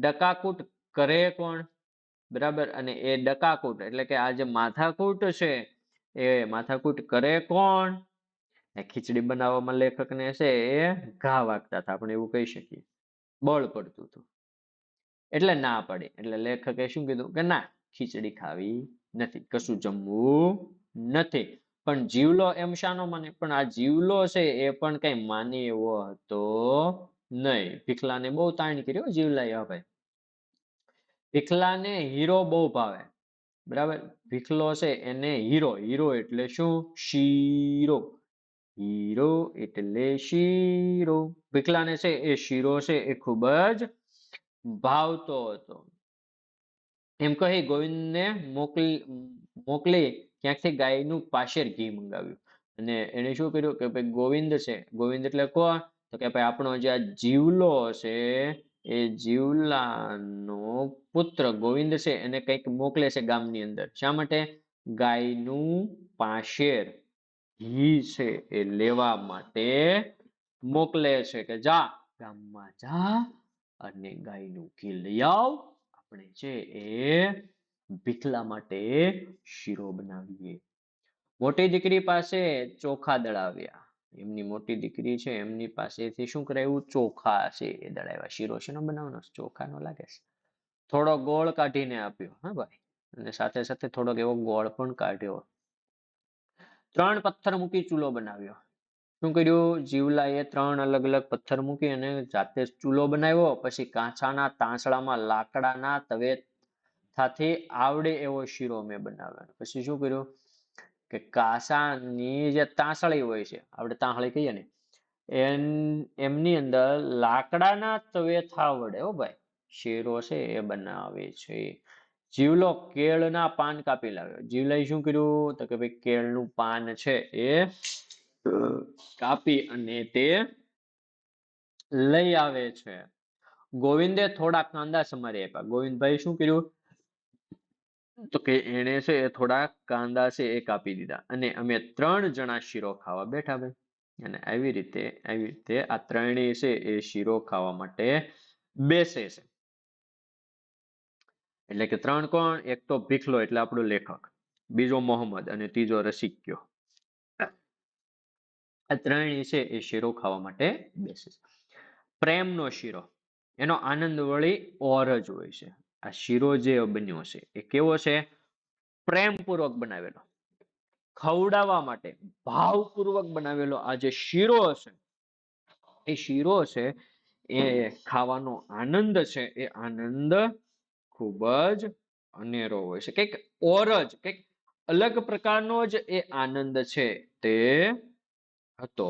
ડકાકૂટ કરે કોણ? બરાબર, અને એ ડકાકૂટ એટલે કે આ જે માથાકૂટ છે એ માથાકૂટ કરે કોણ? એ ખીચડી બનાવવામાં લેખકને છે એ ઘા વાગતા હતા, આપણે એવું કહી શકીએ, બળ પડતું હતું એટલે ના પડે. એટલે લેખકે શું કીધું કે ના, ખીચડી ખાવી નથી, કશું જમવું નથી. પણ જીવલો એમ શાનો માને? પણ આ જીવલો છે એ પણ કઈ માને એવો હતો નહીં. ભીખલાને બહુ તાણ કર્યો જીવલાએ. હવે ભીખલાને હીરો બહુ ભાવે, બરાબર? ભીખલો છે એને હીરો, હીરો એટલે શું? શીરો. હીરો એટલે શીરો. ભીખલાને છે એ શીરો છે એ ખૂબ જ ભાવતો હતો. એમ કહી ગોવિંદને મોકલી ક્યાંકથી ગાયનું પાશેર ઘી મંગાવ્યું. અને એને શું કર્યું કે ભાઈ ગોવિંદ છે, ગોવિંદ એટલે કોણ? તો કે ભાઈ આપણો જે આ જીવલો છે એ જીવલાનો પુત્ર ગોવિંદ છે એને કંઈક મોકલે છે ગામની અંદર. શા માટે? ગાયનું પાશેર ઘી છે એ લેવા માટે મોકલે છે કે જા ગામમાં જા અને ગાયનું ઘી લઈ આવ, આપણે છે એ ભીખલા માટે શીરો બનાવીએ. મોટી દીકરી પાસે ચોખા દળાવ્યા. એમની મોટી દીકરી છે એમની પાસેથી શું કરાવ્યું? ચોખા છે એ દળાવ્યા. શીરો શેનો બનાવવાનો? ચોખાનો લાગે છે. થોડો ગોળ કાઢીને આપ્યો, હા ભાઈ, અને સાથે સાથે થોડોક એવો ગોળ પણ કાઢ્યો. 3 પથ્થર મૂકી ચૂલો બનાવ્યો. શું કર્યું? જીવલાએ 3 અલગ અલગ પથ્થર મૂકી અને જાતે ચૂલો બનાવ્યો. પછી કાંસાના તાંસળામાં લાકડાના તવેથાથી આવડે એવો શીરો મેં બનાવ્યો. પછી શું કર્યું કે કાંસાની જે તાંસળી હોય છે, આપણે તાંસળી કહીએ ને, એમની અંદર લાકડાના તવેથા વડે, હો ભાઈ, શીરો છે એ બનાવે છે. જીવલો કેળના પાન કાપી લાવ્યો. જીવલાએ શું કર્યું? તો કે ભાઈ કેળનું પાન છે એ કાપી અને તે લઈ આવે છે. ગોવિંદે થોડા કાંદા સમારી આપ્યા. ગોવિંદભાઈ શું કર્યું? તો કે એને છે એ થોડા કાંદા છે એ કાપી દીધા અને અમે 3 જણા શીરો ખાવા બેઠા ભાઈ. અને આવી રીતે આ ત્રણેય છે એ શીરો ખાવા માટે બેસે છે. એટલે કે 3 કોણ? એક તો ભીખલો એટલે આપણો લેખક, બીજો મોહમ્મદ અને ત્રીજો રસિક્યો. આ ત્રણેય છે એ શીરો ખાવા માટે બેસે છે. પ્રેમનો શીરો, એનો આનંદ વળી ઓર જ હોય છે. આ શીરો જે બન્યો છે એ કેવો છે? પ્રેમપૂર્વક બનાવેલો, ખવડાવવા માટે ભાવપૂર્વક બનાવેલો આ જે શીરો છે એ શીરો છે એ ખાવાનો આનંદ છે એ આનંદ ખૂબ જ અનેરો હોય છે. કંઈક ઓર જ, કંઈક અલગ પ્રકારનો જ એ આનંદ છે તે હતો.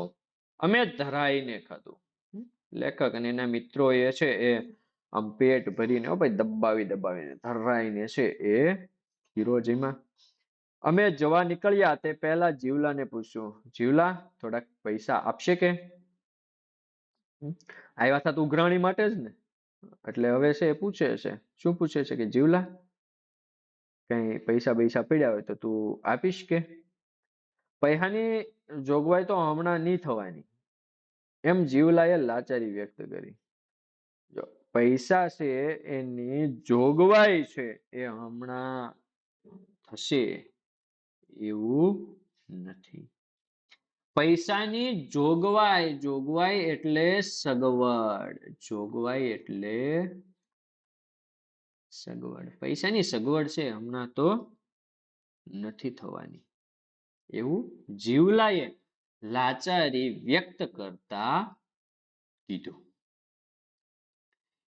અમે ધરાઈને ખાધું. લેખક અને એના મિત્રો એ છે એ આમ પેટ ભરીને, ભાઈ, દબાવીને ધરાઈને છે એ શીરો જમ્યા. અમે જવા નીકળ્યા તે પહેલા જીવલાને પૂછ્યું, જીવલા થોડાક પૈસા આપશે કે? આવ્યા હતા તો ઉઘરાણી માટે જ ને, એટલે હવે છે એ પૂછે છે. શું પૂછે છે કે જીવલા કઈ પૈસા પડ્યા હોય તો તું આપીશ કે? પૈસાની જોગવાઈ તો હમણાં નહીં થવાની, એમ જીવલાએ લાચારી વ્યક્ત કરી. જો પૈસા છે એની જોગવાઈ છે એ હમણાં થશે એવું નથી. પૈસાની જોગવાઈ એટલે સગવડ. જોગવાઈ એટલે સગવડ. પૈસાની સગવડ છે હમણાં તો નથી થવાની એવું જીવલાએ લાચારી વ્યક્ત કરતા કીધું.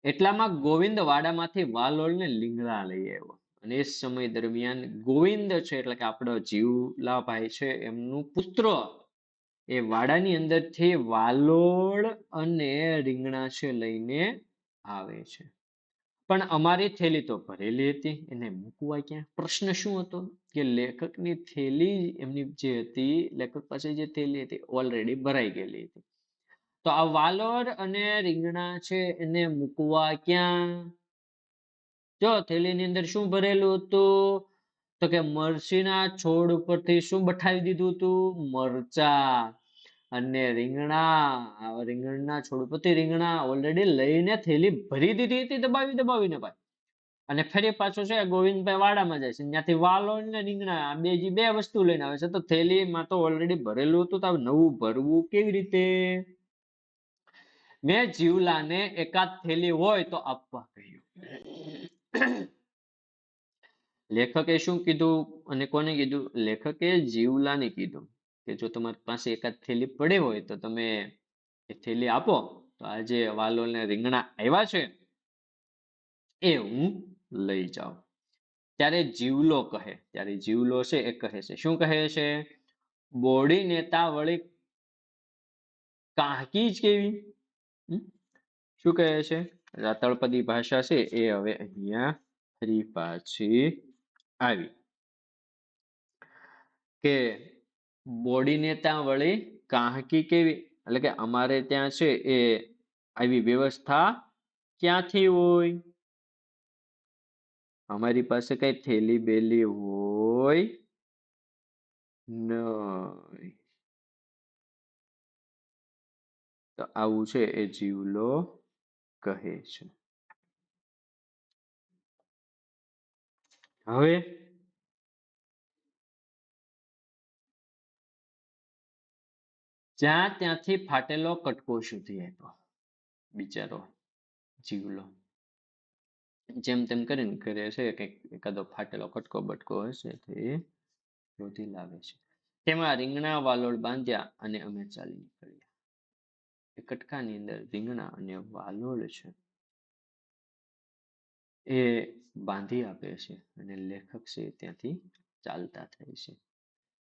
એટલામાં ગોવિંદ વાડામાંથી વાલોળ ને લીંગડા લઈ આવ્યો. અને એ સમય દરમિયાન ગોવિંદ છે એટલે કે આપણો જીવલાભાઈ છે એમનું પુત્ર એ વાડાની અંદરથી વાલોળ અને રીંગણા છે લઈને આવે છે. પણ અમારી થેલી તો ભરેલી હતી, એને મૂકવા ક્યાં? પ્રશ્ન શું હતો કે લેખકની થેલી એમની જે હતી, લેખક પાસે જે થેલી હતી ઓલરેડી ભરાઈ ગયેલી હતી. તો આ વાલોર અને રીંગણા છે એને મૂકવા ક્યાં? જો થેલીની અંદર શું ભરેલું હતું? તો કે મરચીના છોડ ઉપરથી શું બઠાવી દીધું હતું? મરચા. અને રીંગણના છોડ ઉપરથી રીંગણા ઓલરેડી લઈને થેલી ભરી દીધી હતી દબાવીને ભાઈ. અને ફરી પાછું છે ગોવિંદભાઈ વાડામાં જાય છે, ત્યાંથી વાલોર ને રીંગણા બે વસ્તુ લઈને આવે છે. તો થેલીમાં તો ઓલરેડી ભરેલું હતું, તો નવું ભરવું કેવી રીતે? મેં જીવલાને એકાદ થેલી હોય તો આપવા કહ્યું. લેખકે શું કીધું અને કોને કીધું? લેખકે જીવલાને કીધું કે જો તમારી પાસે એકાદ થેલી પડી હોય તો તમે એ થેલી આપો, તો આજે વાલોર ને રીંગણા આવ્યા છે એ હું લઈ જાઉં. ત્યારે જીવલો છે એ કહે છે, શું કહે છે? બોડી નેતા વળી કાહકી જ કેવી. શું કહે છે? તળપદી ભાષા છે એ હવે અહીંયા ફરી પાછી આવી કે બોડીને ત્યાં વળી કાહકી કેવી, એટલે કે અમારે ત્યાં છે એ આવી વ્યવસ્થા ક્યાંથી હોય? અમારી પાસે કઈ થેલી બેલી હોય નહીં. તો આવું છે એ જીવલો કહે છે. હવે જ્યાં ત્યાંથી ફાટેલો કટકો શોધી આપ્યો બિચારો જીવલો. જેમ તેમ કરીને કરે છે કે એકાદો ફાટેલો કટકો બટકો હશે તો એ શોધી લાવે છે. તેમાં રીંગણા વાલોળ બાંધ્યા અને અમે ચાલી નીકળ્યા. એ કટકાની અંદર રીંગણા અને વાલોળ છે એ બાંધી આપે છે અને લેખક છે ત્યાંથી ચાલતા થાય છે.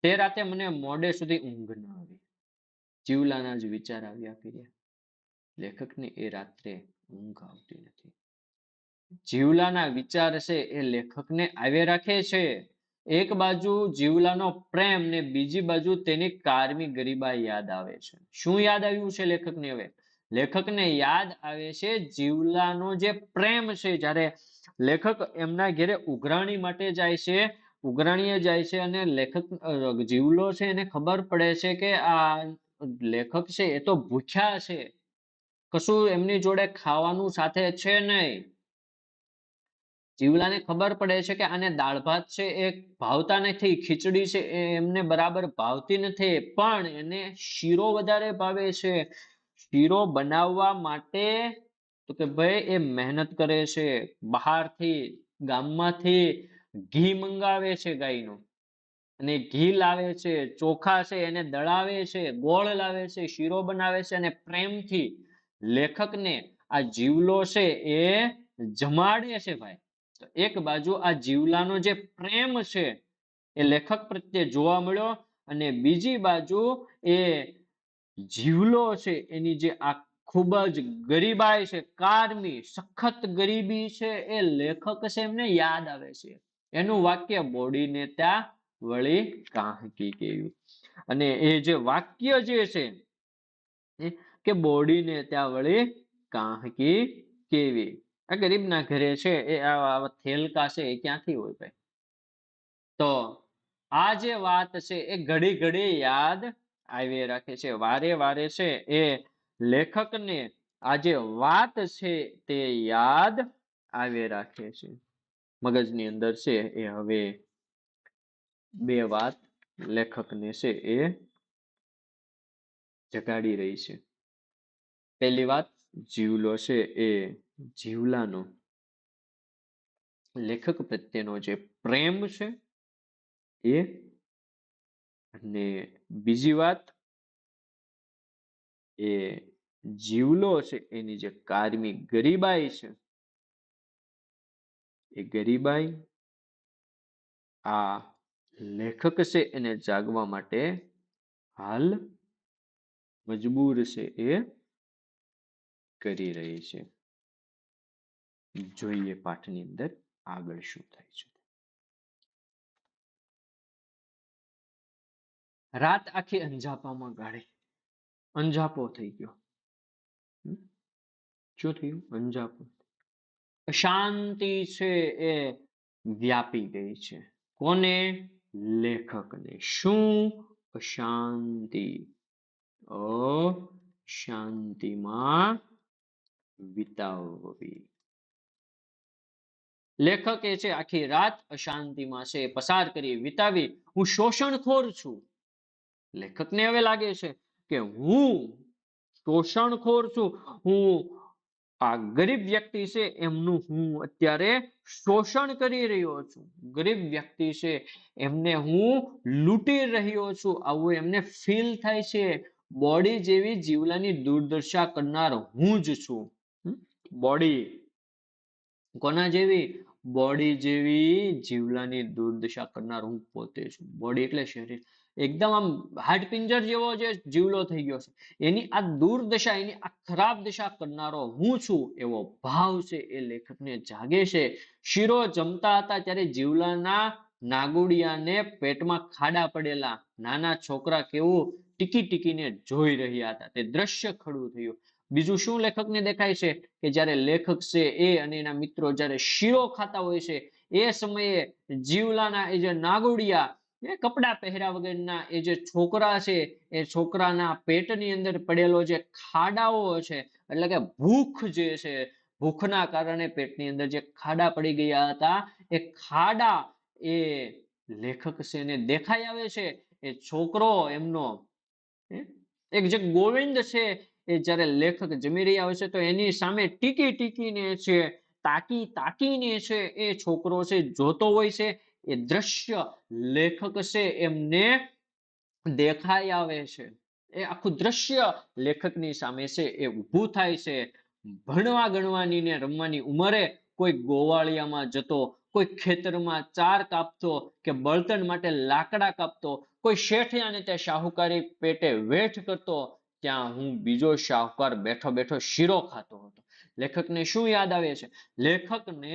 તે રાતે મને મોડે સુધી ઊંઘ ન આવી. જીવલાના જ વિચાર આવ્યા કર્યા. લેખકને એ રાત્રે ઊંઘ આવતી નથી. જીવલાના વિચાર છે એ લેખકને આવે રાખે છે. એક બાજુ જીવલાનો પ્રેમ ને બીજી બાજુ તેની કારમી ગરીબાઈ યાદ આવે છે. શું યાદ આવ્યું છે લેખકને? હવે લેખકને યાદ આવે છે જીવલાનો જે પ્રેમ છે. જ્યારે લેખક એમના ઘરે ઉઘરાણી માટે જાય છે, ઉઘરાણીએ જાય છે અને લેખક જીવલો છે એને ખબર પડે છે કે આ લેખક છે એ તો ભૂખ્યા છે, કશું એમની જોડે ખાવાનું સાથે છે નહીં. જીવલાને ખબર પડે છે કે આને દાળ ભાત છે એ ભાવતા નથી, ખીચડી છે એ એમને બરાબર ભાવતી નથી, પણ એને શીરો વધારે ભાવે છે. શીરો બનાવવા માટે તો કે ભાઈ એ મહેનત કરે છે, બહારથી ગામમાંથી ઘી મંગાવે છે ગાયનું, અને ઘી લાવે છે, ચોખા છે એને દળાવે છે, ગોળ લાવે છે, શીરો બનાવે છે અને પ્રેમથી લેખકને આ જીવલો છે એ જમાડે છે ભાઈ. તો એક બાજુ આ જીવલાનો જે પ્રેમ છે એ લેખક પ્રત્યે જોવા મળ્યો, અને બીજી બાજુ એ જીવલો છે એની જે આ ખૂબ જ ગરીબાઈ છે, કારમી સખત ગરીબી છે, એ લેખક છે એમને યાદ આવે છે. એનું વાક્ય બોડીને ત્યાં વળી કાહકી કેવી. અને એ જે વાક્ય જે છે કે બોડીને ત્યાં વળી કાહકી કેવી. આ ગરીબના ઘરે છે એ આવા થેલકા છે એ ક્યાંથી હોય ભાઈ? તો આ જે વાત છે એ ઘડી ઘડી યાદ આવી રાખે છે. વારે વારે છે એ લેખકને આ જે વાત છે તે યાદ આવી રાખે છે. મગજની અંદર છે એ હવે બે વાત લેખકને છે એ જગાડી રહી છે. પહેલી વાત, જીવલો છે એ જીવલાનો લેખક પ્રત્યેનો જે પ્રેમ છે એ, અને બીજી વાત એ જીવલો છે એની જે કારમી ગરીબાઈ છે એ ગરીબાઈ આ લેખક છે એને જાગવા માટે હાલ મજબૂર છે એ કરી રહી છે. જોઈએ પાઠની અંદર આગળ શું થાય છે. રાત આખી અંજાપામાં ગાળી. અંજાપો થઈ ગયો. શું થયું? અંજાપો. અશાંતિ છે એ વ્યાપી ગઈ છે. કોને? લેખકને. શું? અશાંતિ. અશાંતિમાં વિતાવવી. લેખકે છે આખી રાત અશાંતિમાં છે પસાર કરી, વિતાવી. હું શોષણખોર છું. લેખકને હવે લાગે છે કે હું શોષણખોર છું. હું આ ગરીબ વ્યક્તિ છે એમનું હું અત્યારે શોષણ કરી રહ્યો છું. ગરીબ વ્યક્તિ છે એમને હું લૂંટી રહ્યો છું, આવું એમને ફીલ થાય છે. બોડી જેવી જીવલાની દુર્દશા કરનાર હું જ છું. બોડી કોના જેવી? બોડી જેવી જીવલાની દુર્દશા કરનાર હું પોતે છું. બોડી એટલે શરીર. એકદમ આમ હાડપિંજર જેવો જે જીવલો થઈ ગયો છે, એની આ દુર્દશા, એની આ ખરાબ દશા કરનારો હું છું, એવો ભાવ છે એ લેખકને જાગે છે. શીરો જમતા હતા ત્યારે જીવલાના નાગુડિયાને પેટમાં ખાડા પડેલા. નાના છોકરા કેવું ટીકી ટીકીને જોઈ રહ્યા હતા. તે દ્રશ્ય ખડું થયું. બીજું શું લેખકને દેખાય છે? કે જ્યારે લેખક છે એ અને એના મિત્રો જ્યારે શીરો ખાતા હોય છે, એ સમયે જીવલાના એ જે નાગુડિયા, એ કપડા પહેર્યા વગરના એ જે છોકરા છે, એ છોકરાના પેટની અંદર પડેલો જે ખાડાઓ છે, એટલે કે ભૂખ જે છે, ભૂખના કારણે પેટની અંદર જે ખાડા પડી ગયા હતા, એ ખાડા એ લેખક છે એને દેખાઈ આવે છે. એ છોકરો એમનો એક જે ગોવિંદ છે, એ જ્યારે લેખક જમી રહ્યા હોય છે તો એની સામે ટીકી ટીકીને છે, તાકી તાકીને છે એ છોકરો છે જોતો હોય છે. એ દ્રશ્ય લેખક છે એમને દેખાઈ આવે છે. એ આખું દ્રશ્ય લેખકની સામે છે એ ઊભું થાય છે. ભણવા ગણવાની ને રમવાની ઉંમરે કોઈ ગોવાળિયામાં જતો, કોઈ ખેતરમાં ચાર કાપતો કે બળતણ માટે લાકડા કાપતો, કોઈ શેઠિયાને ત્યાં શાહુકારી પેટે વેઠ કરતો, ત્યાં હું બીજો શાહુકાર બેઠો બેઠો શીરો ખાતો હતો. લેખકને શું યાદ આવે છે? લેખકને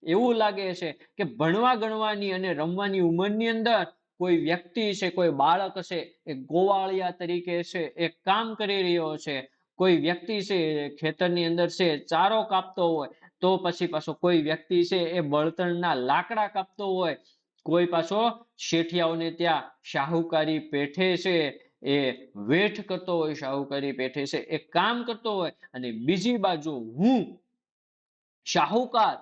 એવું લાગે છે કે ભણવા ગણવાની અને રમવાની ઉંમરની અંદર કોઈ વ્યક્તિ છે, કોઈ બાળક છે, એ ગોવાળિયા તરીકે છે એ કામ કરી રહ્યો છે. કોઈ વ્યક્તિ છે ખેતરની અંદર છે ચારો કાપતો હોય, તો પછી પાછો કોઈ વ્યક્તિ છે એ બળતણના લાકડા કાપતો હોય, કોઈ પાછો શેઠિયાઓને ત્યાં શાહુકારી પેઠે છે એ વેઠ કરતો હોય, શાહુકારી પેઠે છે એ કામ કરતો હોય, અને બીજી બાજુ હું શાહુકાર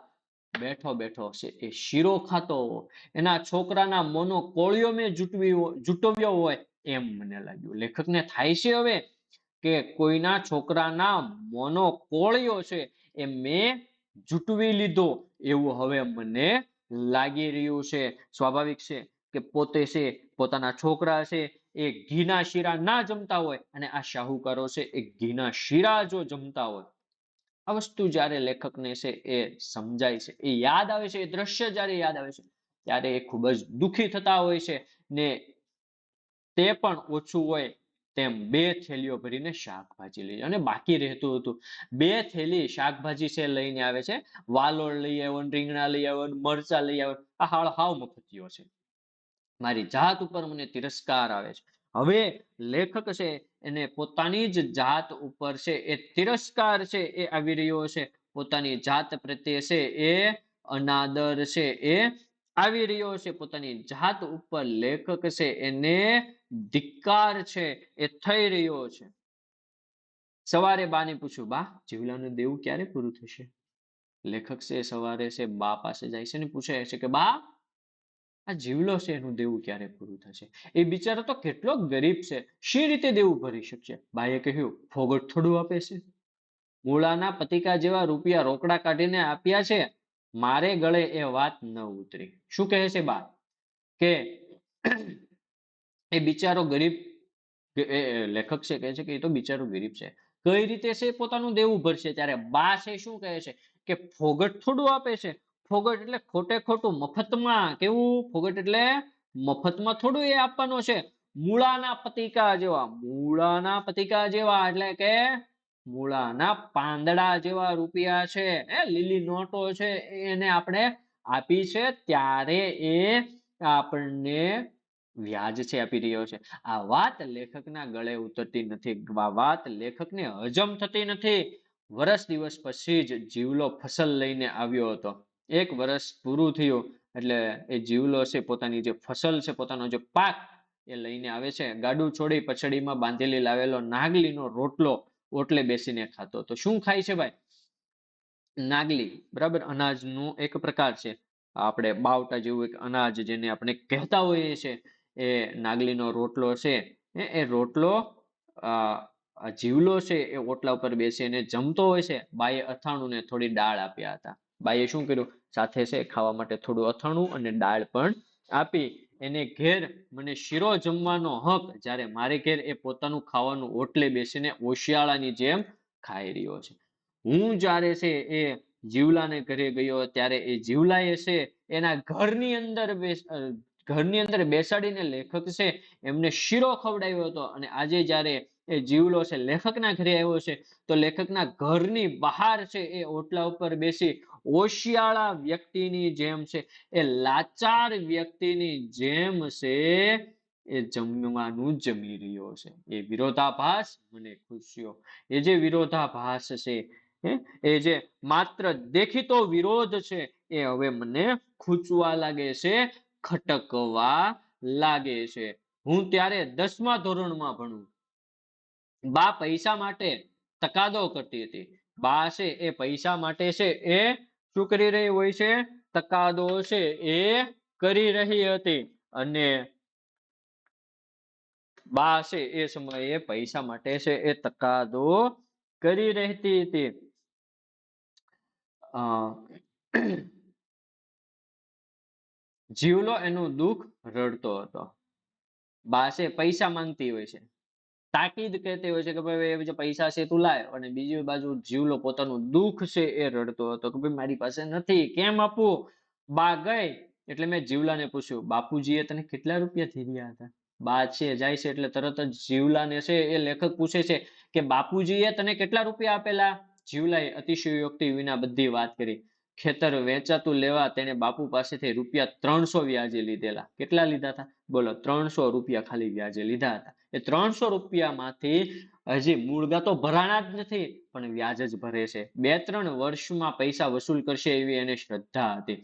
બેઠો બેઠો છે એ શીરો ખાતો હોય. એના છોકરાના મોનો કોળિયો મેં જૂટવ્યો હોય એમ મને લાગ્યું. લેખકને થાય છે હવે કે કોઈના છોકરાના મોનો કોળિયો છે એ મેં જૂટવી લીધો એવું હવે મને લાગી રહ્યું છે. સ્વાભાવિક છે કે પોતે છે પોતાના છોકરા છે એ ઘીના શીરા ના જમતા હોય, અને આ શાહુકારો છે એ ઘીના શીરા જો જમતા હોય. આ વસ્તુ જ્યારે લેખકને છે એ સમજાય છે, એ યાદ આવે છે, એ દ્રશ્ય જ્યારે યાદ આવે છે, ત્યારે એ ખૂબ જ દુઃખી થતા હોય છે. ને તે પણ ઓછું હોય તેમ બે થેલીઓ ભરીને શાકભાજી લઈ, અને બાકી રહેતું હતું. બે થેલી શાકભાજી છે લઈને આવે છે. વાલોળ લઈ આવ્યો, રીંગણા લઈ આવ્યો, મરચા લઈ આવ્યો. આ હાળ હાવ મફતિયો છે. મારી જાત ઉપર મને તિરસ્કાર આવે છે. હવે લેખક છે એને પોતાની જ જાત ઉપર છે એ તિરસ્કાર છે એ આવી રહ્યો છે. પોતાની જાત પ્રત્યે છે એ અનાદર છે એ આવી રહ્યો છે. પોતાની જાત ઉપર લેખક છે એને ધિક્કાર છે એ થઈ રહ્યો છે. સવારે બાને પૂછ્યું, બા, જીવલાનું દેવું ક્યારે પૂરું થશે? લેખક છે સવારે છે બા પાસે જાય છે ને પૂછે છે કે બા, આ જીવલો છે એનું દેવું ક્યારે પૂરું થશે? એ બિચારો તો કેટલો ગરીબ છે, શી રીતે દેવું ભરી શકશે? બાએ કહ્યું, ફોગટ થોડું આપે છે? મૂળાના પતિકા જેવા રૂપિયા રોકડા કાઢીને આપ્યા છે, મારે ગળે એ વાત ન ઉતરી. શું કહે છે બા? કે એ બિચારો ગરીબ, લેખક છે કહે છે કે એ તો બિચારો ગરીબ છે, કઈ રીતે છે પોતાનું દેવું ભરશે? ત્યારે બા છે શું કહે છે કે ફોગટ થોડું આપે છે? ફોગટ એટલે ખોટે ખોટું મફતમાં. કેવું? ફોગટ એટલે મફતમાં થોડું એ આપવાનો છે. મૂળાના પતિકા જેવા. મૂળાના પતિકા જેવા એટલે કે મૂળાના પાંદડા જેવા રૂપિયા છે, લીલી નોટો છે, એને આપણે આપી છે ત્યારે એ આપણને વ્યાજ છે આપી રહ્યો છે. આ વાત લેખકના ગળે ઉતરતી નથી. આ વાત લેખકને હજમ થતી નથી. વર્ષ દિવસ પછી જ જીવલો ફસલ લઈને આવ્યો હતો. એક વર્ષ પૂરું થયું એટલે એ જીવલો છે પોતાની જે ફસલ છે, પોતાનો જે પાક એ લઈને આવે છે. ગાડું છોડી પછડીમાં બાંધેલી લાવેલો નાગલીનો રોટલો ઓટલે બેસીને ખાતો. તો શું ખાય છે ભાઈ? નાગલી. બરાબર, અનાજનું એક પ્રકાર છે. આપણે બાવટા જેવું એક અનાજ જેને આપણે કહેતા હોઈએ છીએ, એ નાગલીનો રોટલો છે. એ રોટલો જીવલો છે એ ઓટલા ઉપર બેસીને જમતો હોય છે. બાએ અથાણું ને થોડી દાળ આપ્યા હતા. બાએ શું કર્યું? સાથે છે ખાવા માટે થોડું અથાણું અને દાળ પણ આપી. એને ઘેર મને શીરો જમવાનો હક, જ્યારે મારે ઘેર એ પોતાનું ખાવાનું ઓટલે બેસીને ઓશિયાળાની જેમ ખાઈ રહ્યો છે. હું જ્યારે છે એ જીવલાને ઘરે ગયો ત્યારે એ જીવલાએ છે એના ઘરની અંદર બેસાડીને લેખક છે એમને શીરો ખવડાવ્યો હતો. અને આજે જ્યારે એ જીવલો છે લેખકના ઘરે આવ્યો છે તો લેખકના ઘરની બહાર છે એ ઓટલા ઉપર બેસી ઓશિયાળા વ્યક્તિની જેમ છે, એ લાચાર વ્યક્તિની જેમ છે એ જમવાનું જમી રહ્યો છે. એ વિરોધાભાસ મને ખુશ્યો. એ જે વિરોધાભાસ છે, એ જે માત્ર દેખીતો વિરોધ છે, એ હવે મને ખૂંચવા લાગે છે, ખટકવા લાગે છે. હું ત્યારે 10મા ધોરણમાં ભણું. બા પૈસા માટે તકાદો કરતી હતી. બા છે એ પૈસા માટે છે એ શું કરી રહી હોય છે? તકાદો છે એ કરી રહી હતી. અને બા છે એ સમયે પૈસા માટે છે એ તકાદો કરી રહેતી હતી. જીવલો એનું દુઃખ રડતો હતો. બા છે પૈસા માંગતી હોય છે, તાકીદ કહેતી હોય છે કે ભાઈ જે પૈસા છે તું લાય. અને બીજી બાજુ જીવલો પોતાનું દુઃખ છે એ રડતો હતો કે ભાઈ મારી પાસે નથી, કેમ આપું? બા ગઈ એટલે મેં જીવલાને પૂછ્યું, બાપુજીએ તને કેટલા રૂપિયા ધીર્યા હતા? બા છે જાય છે એટલે તરત જ જીવલાને છે એ લેખક પૂછે છે કે બાપુજીએ તને કેટલા રૂપિયા આપેલા? જીવલાએ અતિશયોક્તિ વિના બધી વાત કરી. ખેતર વેચાતું લેવા તેને બાપુ પાસેથી ₹300 વ્યાજે લીધેલા. કેટલા લીધા હતા? બોલો, ₹300 ખાલી વ્યાજે લીધા હતા. એ ₹300માંથી હજી મૂળગા તો ભરાણા જ નથી, પણ વ્યાજ જ ભરે છે. 2-3 વર્ષમાં પૈસા વસૂલ કરશે એવી એને શ્રદ્ધા હતી.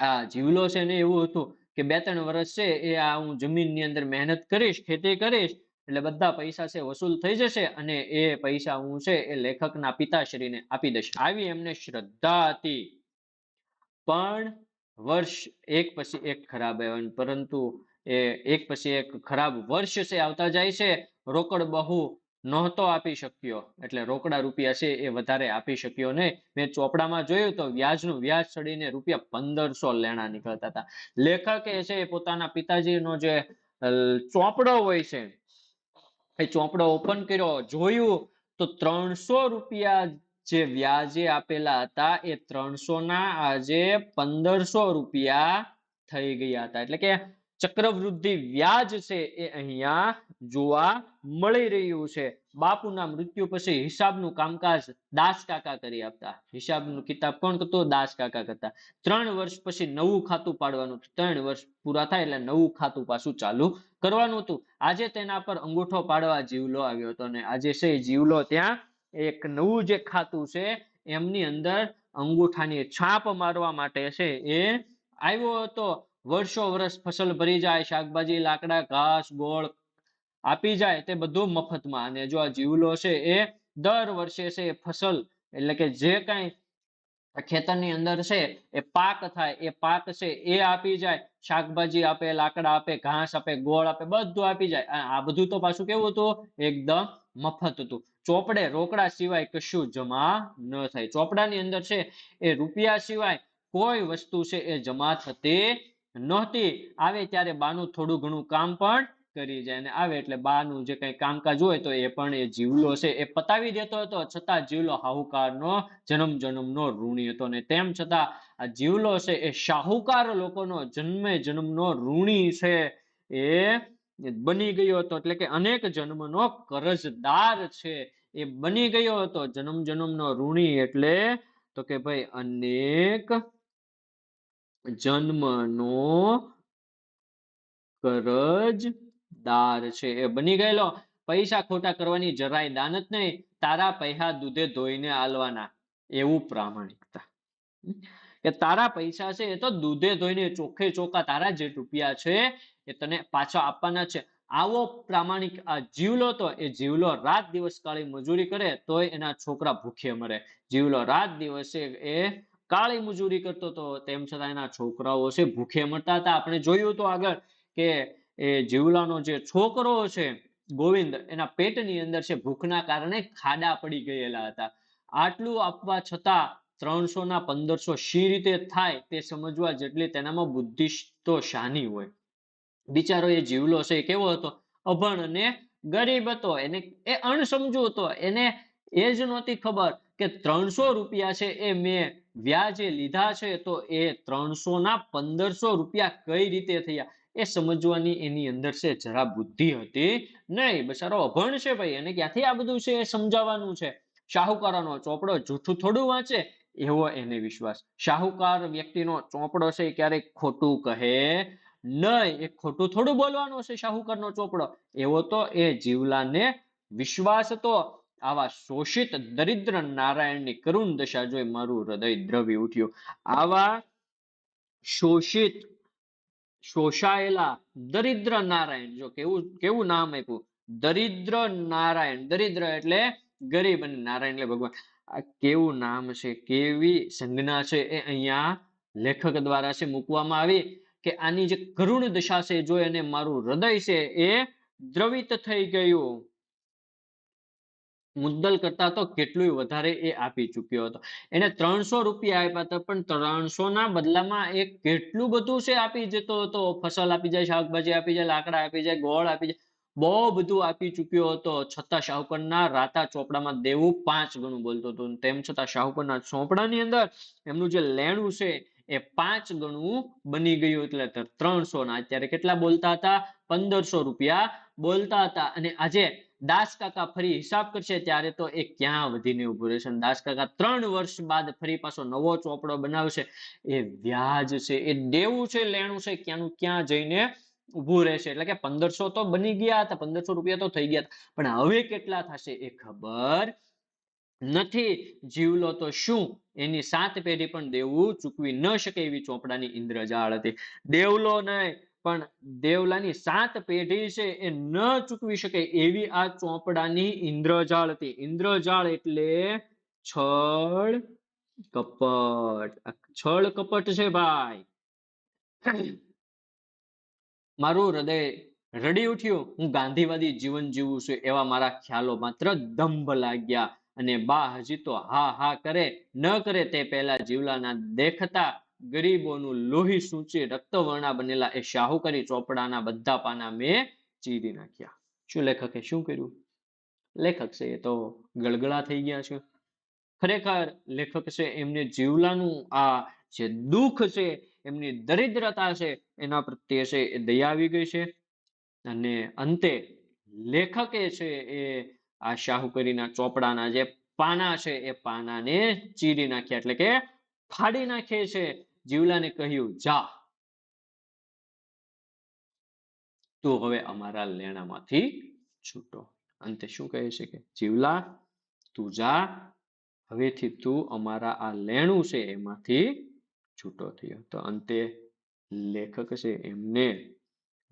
આ જીવલો છે ને એવું હતું કે 2-3 વર્ષ છે એ આ હું જમીનની અંદર મહેનત કરીશ, ખેતી કરીશ, એટલે બધા પૈસા છે વસૂલ થઈ જશે અને એ પૈસા હું છે એ લેખકના પિતાશ્રીને આપી દઈશ. આવી એમને શ્રદ્ધા હતી. પણ વર્ષ એક પછી એક ખરાબ આવ્યા, પરંતુ એ એક પછી એક ખરાબ વર્ષ છે આવતા જાય છે. રોકડ બહુ નહોતો આપી શક્યો, એટલે રોકડા રૂપિયા છે એ વધારે આપી શક્યો નહીં. મેં ચોપડામાં જોયું તો વ્યાજનું વ્યાજ ચડીને ₹1500 લેણા નીકળતા હતા. લેખકે છે પોતાના પિતાજીનો જે ચોપડો હોય છે એ ચોપડો ઓપન કર્યો, જોયું તો ₹300 જે વ્યાજે આપેલા હતા એ 300 ના આજે ₹1500 થઈ ગયા હતા. એટલે કે ચક્રવૃદ્ધિ વ્યાજ છે એ અહીંયા જોવા મળી રહ્યું છે. બાપુના મૃત્યુ પછી હિસાબનું કામકાજ દાસ કાકા કરી આપતા. હિસાબનું કિતાબ કોણ કરતું? દાસ કાકા કરતા. 3 વર્ષ પછી નવું ખાતું પાડવાનું. 3 વર્ષ પૂરા થાય એટલે નવું ખાતું પાછું ચાલુ કરવાનું હતું. આજે તેના પર અંગૂઠો પાડવા જીવલો આવ્યો હતો અને આજે છે જીવલો ત્યાં એક નવું જે ખાતું છે એમની અંદર અંગૂઠાની છાપ મારવા માટે છે એ આવ્યો હતો. વર્ષો વર્ષ ફસલ ભરી જાય, શાકભાજી, લાકડા, ઘાસ, ગોળ આપી જાય, તે બધું મફતમાં. અને જો આ જીવલો છે એ દર વર્ષે છે ફસલ એટલે કે જે કાંઈ ખેતરની અંદર છે એ પાક થાય, એ પાક છે એ આપી જાય. શાકભાજી આપે, લાકડા આપે, ઘાસ આપે, ગોળ આપે, બધું આપી જાય. આ બધું તો પાછું કેવું હતું? એકદમ મફત હતું. ચોપડે રોકડા સિવાય કશું જમા ન થાય. ચોપડાની અંદર છે એ રૂપિયા સિવાય કોઈ વસ્તુ છે એ જમા થતી નહોતી. આવે ત્યારે બાનું થોડું ઘણું કામ પણ કરી જાય અને આવે એટલે બાનું જે કઈ કામકાજ હોય તો એ પણ એ જીવલો છે એ પતાવી દેતો હતો. છતાં જીવલો શાહુકારનો જન્મ જન્મનો ઋણી હતો ને તેમ છતાં આ જીવલો છે એ શાહુકાર લોકોનો જન્મે જન્મનો ઋણી છે એ બની ગયો હતો. એટલે કે અનેક જન્મનો કરજદાર છે એ બની ગયો હતો. જન્મ જન્મનો ઋણી એટલે તો કે ભાઈ અનેક જન્મનો કરજદાર છે એ બની ગયેલો. પૈસા ખોટા કરવાની જરાય દાનત નહીં. તારા પૈસા દૂધે ધોઈને આલવાના એવું પ્રામાણિકતા. કે તારા પૈસા છે એ તો દૂધે ધોઈને ચોખ્ખે ચોખ્ખા તારા જે રૂપિયા છે એ તને પાછા આપવાના છે. આવો પ્રામાણિક આ જીવલો તો એ જીવલો રાત દિવસ કાળી મજૂરી કરે તોય એના છોકરા ભૂખે મરે. જીવલો રાત દિવસે એ કાળી મજૂરી કરતો હતો તેમ છતાં એના છોકરાઓ છે ભૂખે મરતા હતા. આપણે જોયું તો આગળ કે એ જીવલાનો જે છોકરો છે ગોવિંદ એના પેટની અંદર છે ભૂખના કારણે ખાડા પડી ગયેલા હતા. આટલું આપવા છતાં 300 ના 1500 શી રીતે થાય તે સમજવા જેટલી તેનામાં બુદ્ધિ તો શાની હોય. બિચારો એ જીવલો છે કેવો હતો? અભણ અને ગરીબ હતો. એને એ અણસમજુ હતો. એને એ જ નહોતી ખબર કે 300 રૂપિયા છે એ મેં વ્યાજે લીધા છે તો એ 300 ના 1500 રૂપિયા કઈ રીતે થયા એ સમજવાની એની અંદર છે જરા બુદ્ધિ હતી નહીં. બિચારો અભણ છે ભાઈ. એને ક્યાંથી આ બધું છે એ સમજાવવાનું છે. શાહુકારોનો ચોપડો જૂઠું થોડું વાંચે એવો એને વિશ્વાસ. શાહુકાર વ્યક્તિનો ચોપડો છે ક્યારેક ખોટું કહે નહીં. એ ખોટું થોડું બોલવાનો છે શાહુકારનો ચોપડો એવો તો એ જીવલાને વિશ્વાસ હતો. આવા શોષિત દરિદ્ર નારાયણની કરુણ દશા જોઈ મારું હૃદય દ્રવી ઉઠ્યું. આવા શોષિત શોષાયેલા દરિદ્ર નારાયણ, જો કેવું કેવું નામ આપ્યું, દરિદ્ર નારાયણ. દરિદ્ર એટલે ગરીબ અને નારાયણ એટલે ભગવાન. આ કેવું નામ છે, કેવી સંજ્ઞા છે એ અહીંયા લેખક દ્વારા છે મૂકવામાં આવી કે આની જે કરુણ દશા છે જોઈ અને મારું હૃદય છે એ દ્રવિત થઈ ગયું. મુદ્દલ કરતા તો કેટલું વધારે એ આપી ચૂક્યો હતો. એને 300 રૂપિયા આપ્યા હતા પણ 300 ના બદલામાં એ કેટલું બધું છે આપી જતો હતો. ફસલ આપી જાય, શાકભાજી આપી જાય, લાકડા આપી જાય, ગોળ આપી જાય, બહુ બધું આપી ચૂક્યો હતો. છતાં શાહુકારના રાતા ચોપડામાં દેવું 5 ગણું બોલતો હતો. તેમ છતાં શાહુકારના ચોપડાની અંદર એમનું જે લેણું છે એ 5 ગણું બની ગયું. એટલે 300 ના અત્યારે કેટલા બોલતા હતા? 1500 રૂપિયા બોલતા હતા. અને આજે દાસ કાકા ફરી હિસાબ કરશે ત્યારે તો એ ક્યાં વધીને ઉભું રહેશે. દાસ કાકા 3 વર્ષ બાદ ફરી પાછો નવો ચોપડો બનાવશે. એ વ્યાજ છે, એ દેવું છે, લેણું છે, ક્યાંનું ક્યાં જઈને ઉભું રહેશે. એટલે કે 1500 તો બની ગયા હતા, 1500 રૂપિયા તો થઈ ગયા હતા, પણ હવે કેટલા થશે એ ખબર નથી. જીવલો તો શું એની 7 પેઢી પણ દેવું ચૂકવી ન શકે એવી ચોપડાની ઇન્દ્રજાળ હતી. દેવલો નહીં પણ દેવલાની 7 પેઢી છે એ ન ચૂકવી શકે એવી આ ચોપડાની ઇન્દ્રજાળ હતી. ઇન્દ્રજાળ એટલે છળ કપટ. છળ કપટ છે ભાઈ. મારું હૃદય રડી ઉઠ્યું. હું ગાંધીવાદી જીવન જીવું છું એવા મારા ખ્યાલો માત્ર દંભ લાગ્યા. અને બા હજી તો હા હા કરે ન કરે તે પહેલા જીવલાના દેખતા ગરીબોનું લોહી સૂંચી રક્તવર્ણા બનેલા એ શાહુકારી ચોપડાના બધા પાના મેં ચીરી નાખ્યા. શું લેખકે શું કર્યું? લેખક છે એ તો ગળગળા થઈ ગયા છે. ખરેખર લેખક છે એમને જીવલાનું આ જે દુઃખ છે, એમની દરિદ્રતા છે એના પ્રત્યે છે એ દયા આવી ગઈ છે. અને અંતે લેખકે છે એ આ શાહુકારીના ચોપડાના જે પાના છે એ પાનાને ચીરી નાખ્યા. એટલે કે ફાડી નાખે છે. જીવલાને કહ્યું, જા તું હવે અમારા લેણામાંથી છૂટો. અંતે શું કહે છે કે જીવલા તું જા, હવેથી તું અમારા આ લેણું છે એમાંથી છૂટો થયો. તો અંતે લેખક છે એમને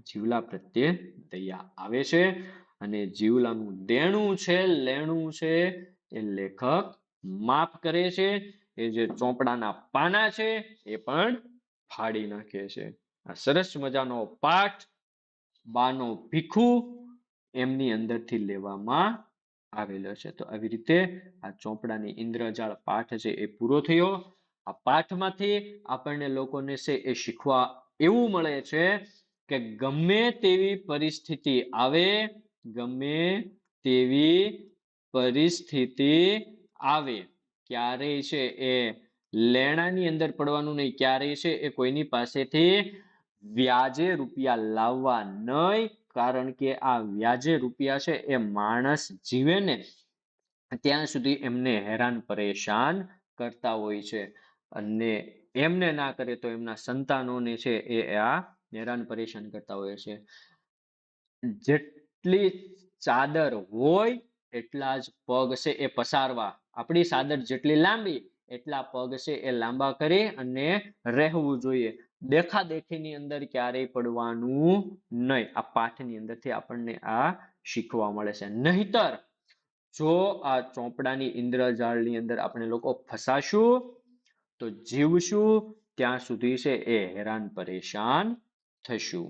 જીવલા પ્રત્યે દયા આવે છે અને જીવલાનું દેણું છે, લેણું છે એ લેખક માફ કરે છે. એ જે ચોપડાના પાના છે એ પણ ફાડી નાખે છે. આ સરસ મજાનો પાઠ બાનો ભીખુ એમની અંદરથી લેવામાં આવેલો છે. તો આવી રીતે આ ચોપડાની ઇન્દ્રજાળ પાઠ છે એ પૂરો થયો. આ પાઠમાંથી આપણને લોકોને છે એ શીખવા એવું મળે છે કે ગમે તેવી પરિસ્થિતિ આવે, ગમે તેવી પરિસ્થિતિ આવે, ક્યારેય છે એ લેણાની અંદર પડવાનું નહીં, ક્યારેય છે એ કોઈની પાસેથી વ્યાજે રૂપિયા લાવવા નહીં, કારણ કે આ વ્યાજે રૂપિયા છે એ માણસ જીવે ને ત્યાં સુધી એમને હેરાન પરેશાન કરતા હોય છે, અને એમને ના કરે તો એમના સંતાનોને છે એ આ હેરાન પરેશાન કરતા હોય છે. જેટલી ચાદર હોય એટલા જ પગ છે એ પસારવા, આપણી ચાદર જેટલી લાંબી એટલા પગ છે એ લાંબા કરી અને રહેવું જોઈએ. દેખાદેખીની અંદર ક્યારેય પડવાનું નહીં. આ પાઠની અંદરથી આપણને આ શીખવા મળે છે. નહીતર જો આ ચોપડાની ઇન્દ્રજાળની અંદર આપણે લોકો ફસાશું તો જીવશું ત્યાં સુધી છે એ હેરાન પરેશાન થશું.